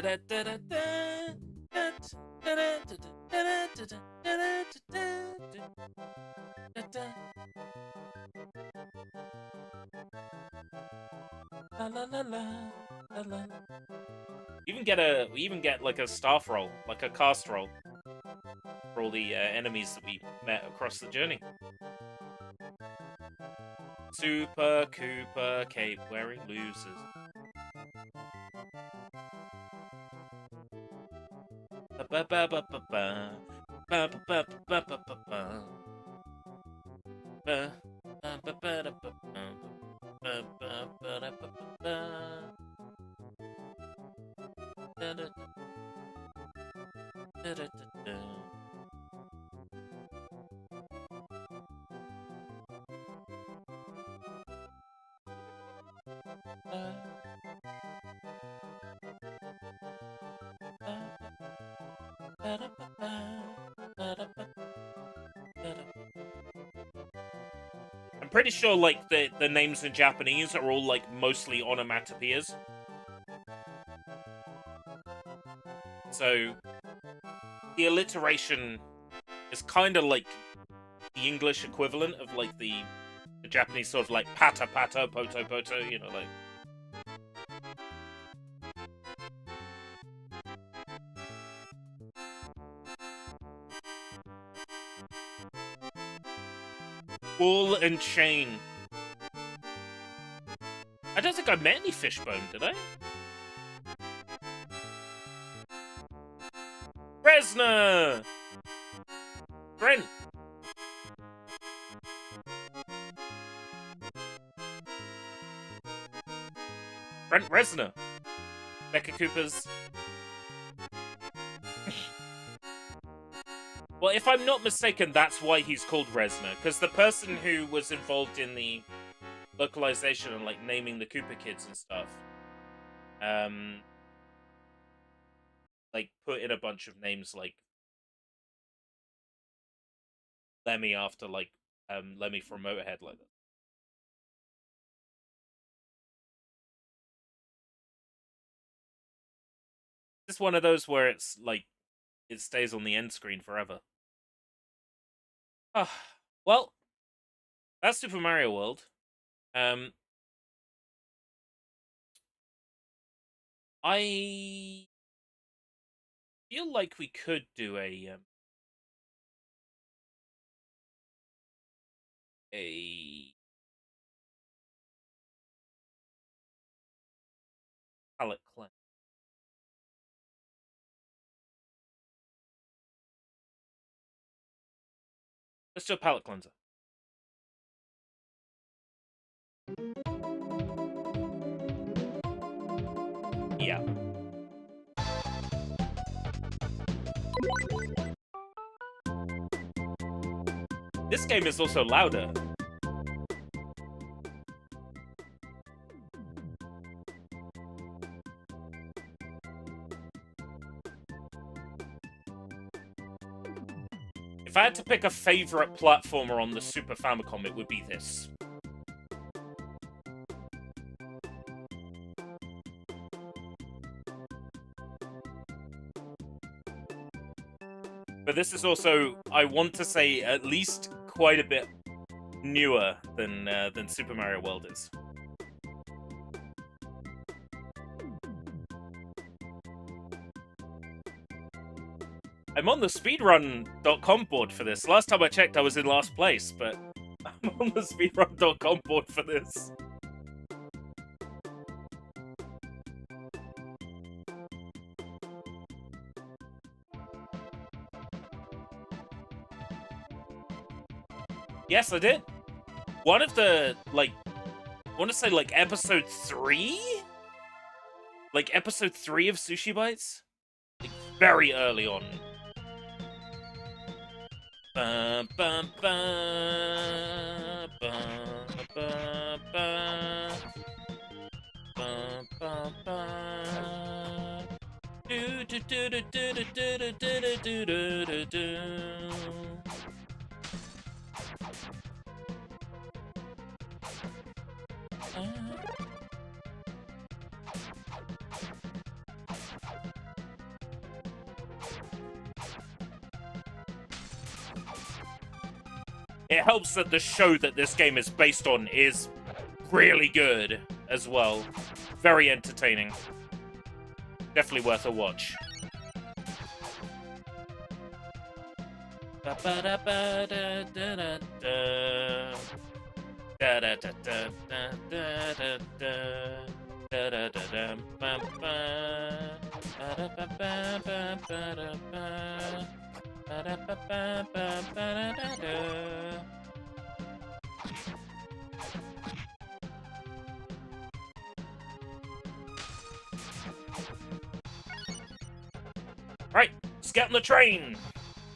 S3: La la la la la la. We even get like a staff roll, like a cast roll, for all the enemies that we met across the journey. Super Koopa cape wearing losers. Ba ba ba ba ba ba ba ba ba ba ba ba. Ba ba ba ba da ba ba ba ba ba da ba ba. Da da da da da da. I'm pretty sure, like, the names in Japanese are all, like, mostly onomatopoeias. So, the alliteration is kind of like the English equivalent of, like, the Japanese sort of, like, pata pata, poto poto, you know, like... Ball and chain. I don't think I met any Fishbone, did I? Resna! Brent! Brent Resna. Mecha Koopas. Well, if I'm not mistaken, that's why he's called Resna, because the person who was involved in the localization and, like, naming the Koopa kids and stuff, like, put in a bunch of names, like, Lemmy after, like, Lemmy from Motorhead, like that. It's one of those where it's, like, it stays on the end screen forever. Well, that's Super Mario World. I feel like we could do a palette cleanse. Let's do a palette cleanser. Yeah. This game is also louder. If I had to pick a favorite platformer on the Super Famicom, it would be this. But this is also, I want to say, at least quite a bit newer than Super Mario World is. I'm on the speedrun.com board for this. Last time I checked, I was in last place, but I'm on the speedrun.com board for this. Yes, I did. One of the, like, I want to say, like, episode 3? Like, episode 3 of Sushi Bites? Like, very early on. Ba, ba, ba, ba, ba, ba. Ba, ba, ba. Do, do, do, do, do, do, do, do, do, do, do, do. it helps that the show that this game is based on is really good as well. Very entertaining. Definitely worth a watch. Right, let's get on the train.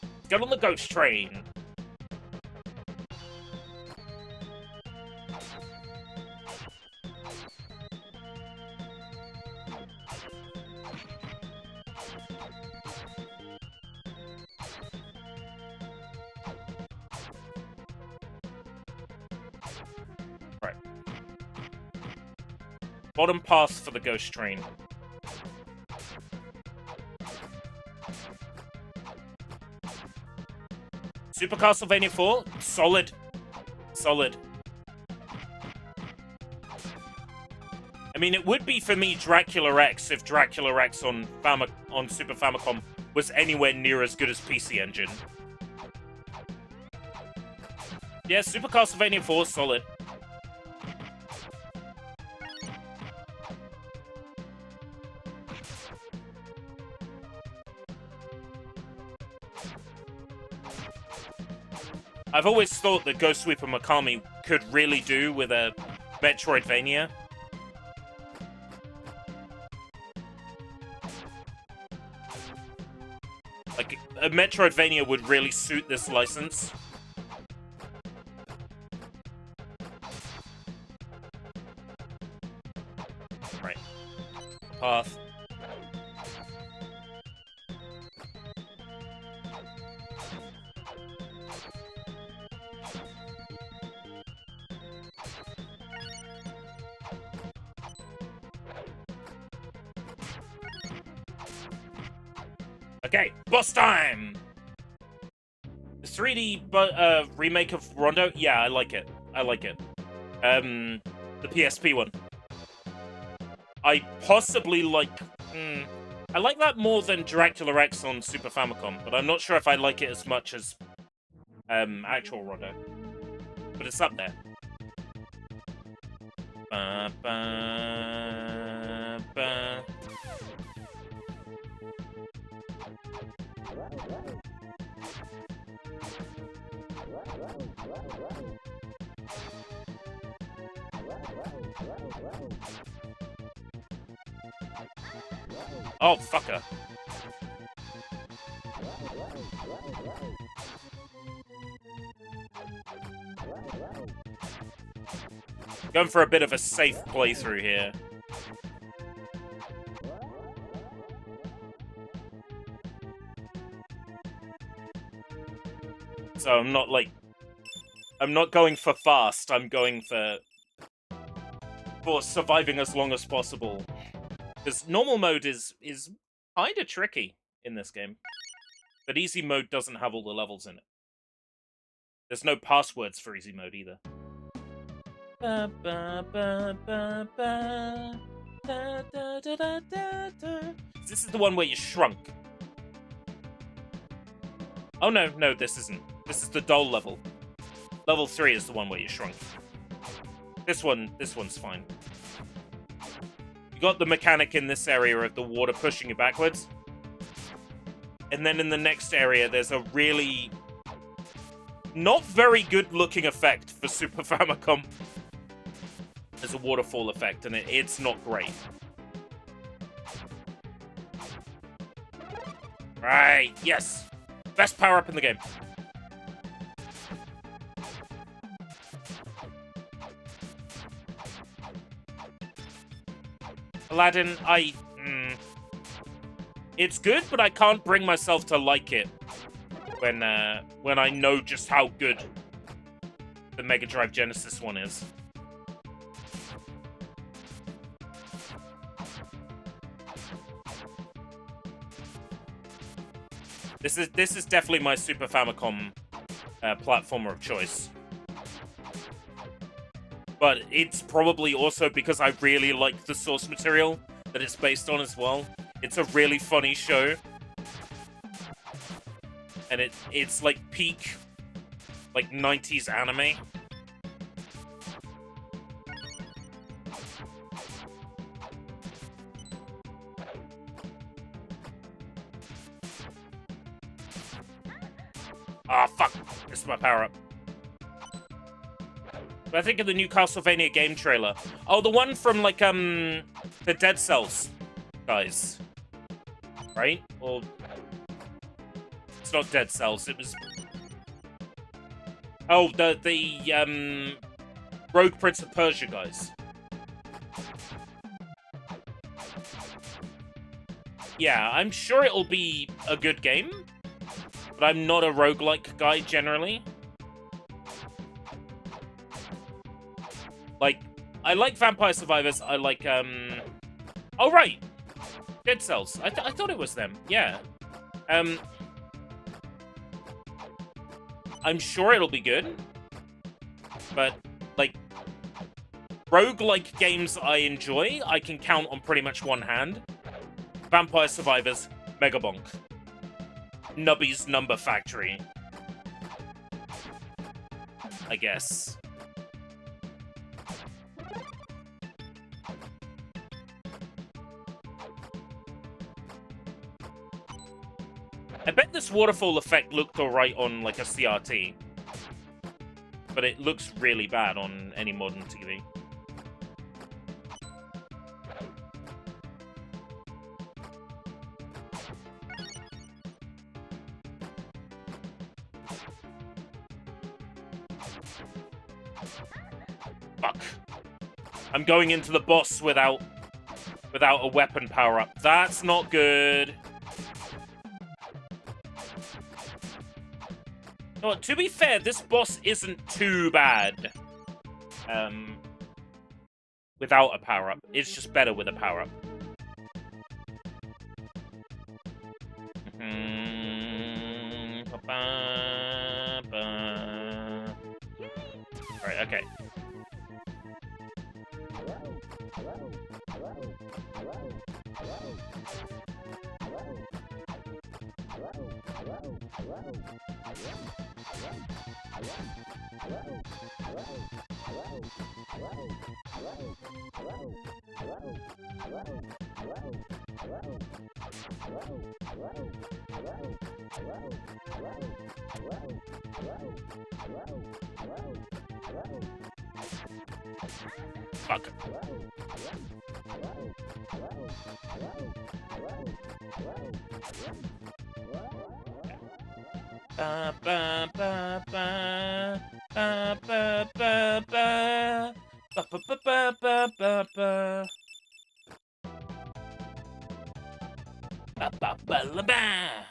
S3: Let's get on the ghost train. Right. Bottom path for the ghost train. Super Castlevania 4, solid. Solid. I mean, it would be for me Dracula X if Dracula X on Super Famicom was anywhere near as good as PC Engine. Yeah, Super Castlevania 4, solid. I've always thought that Ghost Sweeper Mikami could really do with a Metroidvania. Like, a Metroidvania would really suit this license. Right. Path. Okay, boss time! The 3D remake of Rondo? Yeah, I like it. I like it. The PSP one. I possibly like... I like that more than Dracula X on Super Famicom, but I'm not sure if I like it as much as actual Rondo. But it's up there. Ba, ba, ba. Oh, fucker. Going for a bit of a safe playthrough here. So I'm not, like... I'm not going for fast, I'm going for surviving as long as possible. Because normal mode is kind of tricky in this game. But easy mode doesn't have all the levels in it. There's no passwords for easy mode either. Ba, ba, ba, ba, ba. Da, da, da, da, da, da. This is the one where you shrunk. Oh no, this isn't. This is the doll level. Level 3 is the one where you shrunk. This one's fine. You got the mechanic in this area of the water pushing you backwards. And then in the next area, there's a really not very good looking effect for Super Famicom. There's a waterfall effect, and it's not great. Right, yes. Best power-up in the game. Aladdin, it's good, but I can't bring myself to like it when I know just how good the Mega Drive Genesis one is. This is definitely my Super Famicom platformer of choice. But it's probably also because I really like the source material that it's based on as well. It's a really funny show. And it's like peak, like 90s anime. Ah, fuck. This is my power-up. But I think of the new Castlevania game trailer. Oh, the one from, like, the Dead Cells guys. Right? Or... It's not Dead Cells, it was... Oh, the Rogue Prince of Persia guys. Yeah, I'm sure it'll be a good game. But I'm not a roguelike guy, generally. Like, I like Vampire Survivors, I like, Oh, right! Dead Cells. I thought it was them, yeah. I'm sure it'll be good. But, like, roguelike games I enjoy, I can count on pretty much one hand. Vampire Survivors, Megabonk. Nubby's Number Factory. I guess. I bet this waterfall effect looked alright on, like, a CRT. But it looks really bad on any modern TV. Fuck. I'm going into the boss without a weapon power-up. That's not good. No, to be fair, this boss isn't too bad. Without a power-up. It's just better with a power-up. Alright, okay. Fuck. Ba ba ba ba ba ba ba ba ba ba ba ba ba ba. Ba ba ba la ba.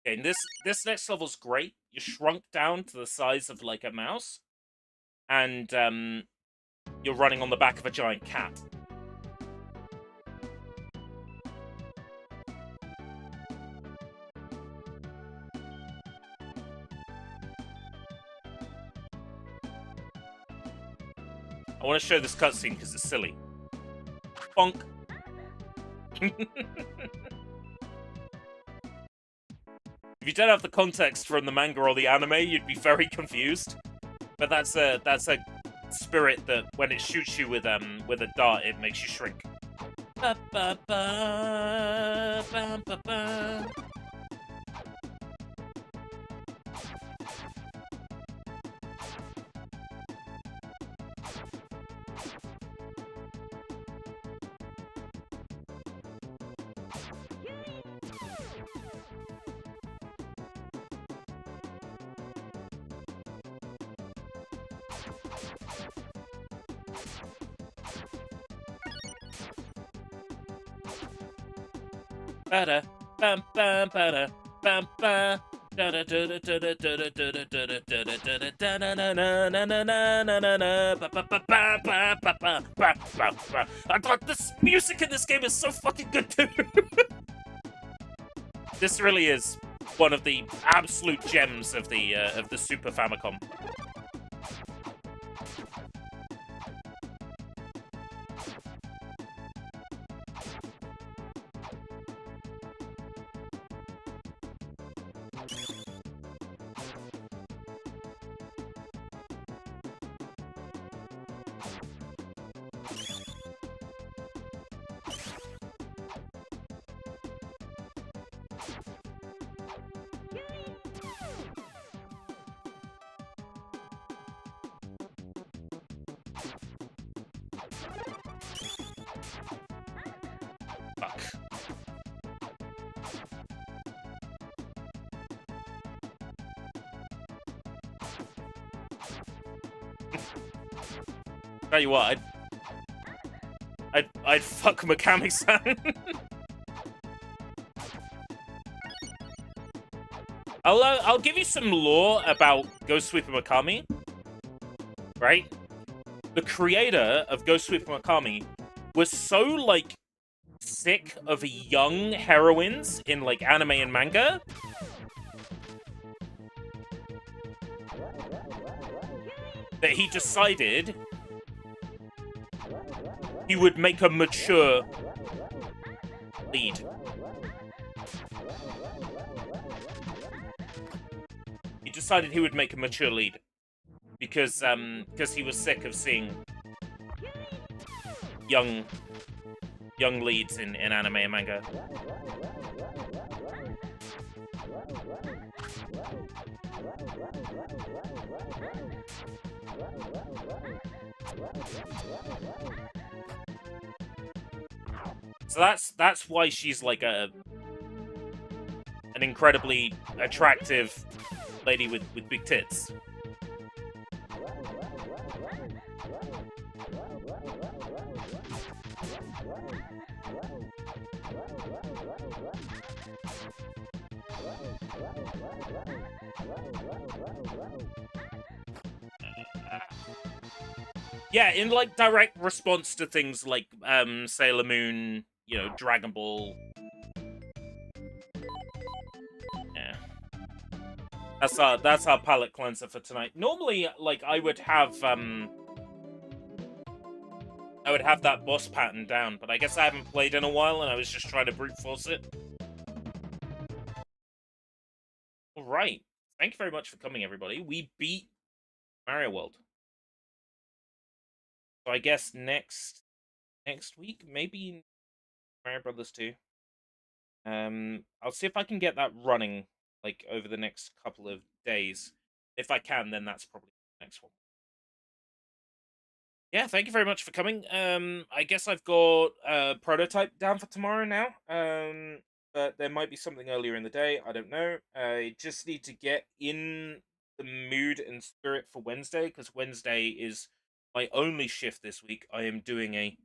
S3: Okay, and this next level's great. You shrunk down to the size of like a mouse, and you're running on the back of a giant cat. I want to show this cutscene because it's silly. Bonk. If you don't have the context from the manga or the anime, you'd be very confused. But that's a spirit that when it shoots you with a dart, it makes you shrink. Ba ba ba ba ba ba. Ba-da, bam bam ba-da, bam ba. I thought this music in this game is so fucking good too. This really is one of the absolute gems of the Super Famicom. Fuck. Tell you what, I'd fuck Mikami-san. I'll give you some lore about Ghost Sweeper Mikami. Right? The creator of Ghost Sweeper Mikami was so, like, sick of young heroines in, like, anime and manga that he decided he would make a mature lead. He decided he would make a mature lead because he was sick of seeing young leads in anime and manga. So that's why she's like an incredibly attractive lady with big tits. Yeah, in like direct response to things like Sailor Moon, you know, Dragon Ball. Yeah. That's our palate cleanser for tonight. Normally, like, I would have that boss pattern down, but I guess I haven't played in a while and I was just trying to brute force it. Alright. Thank you very much for coming, everybody. We beat Mario World. So I guess next week, maybe Mario Brothers 2. I'll see if I can get that running, like, over the next couple of days. If I can, then that's probably the next one. Yeah, thank you very much for coming. I guess I've got a prototype down for tomorrow now. But there might be something earlier in the day. I don't know. I just need to get in the mood and spirit for Wednesday, because Wednesday is my only shift this week. I am doing a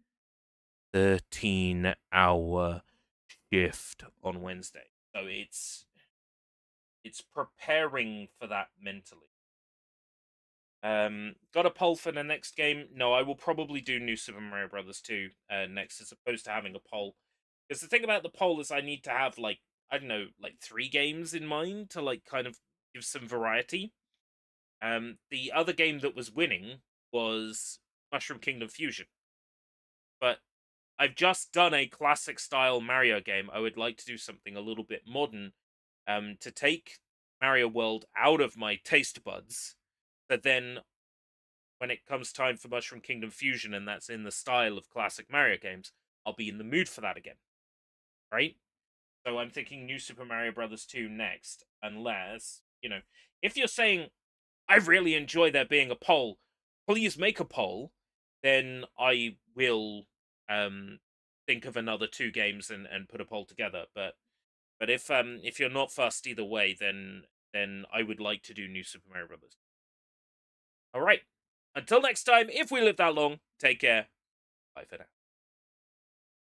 S3: 13-hour shift on Wednesday. So it's preparing for that mentally. Got a poll for the next game? No, I will probably do New Super Mario Brothers 2 next, as opposed to having a poll. Because the thing about the poll is I need to have, like, I don't know, like 3 games in mind to, like, kind of give some variety. The other game that was winning was Mushroom Kingdom Fusion. But I've just done a classic-style Mario game. I would like to do something a little bit modern to take Mario World out of my taste buds. But then, when it comes time for Mushroom Kingdom Fusion, and that's in the style of classic Mario games, I'll be in the mood for that again. Right? So I'm thinking New Super Mario Bros. 2 next, unless, you know, if you're saying, I really enjoy there being a poll, please make a poll, then I will think of another 2 games and put a poll together. But if you're not fussed either way, then I would like to do New Super Mario Bros. All right. Until next time, if we live that long, take care. Bye for now.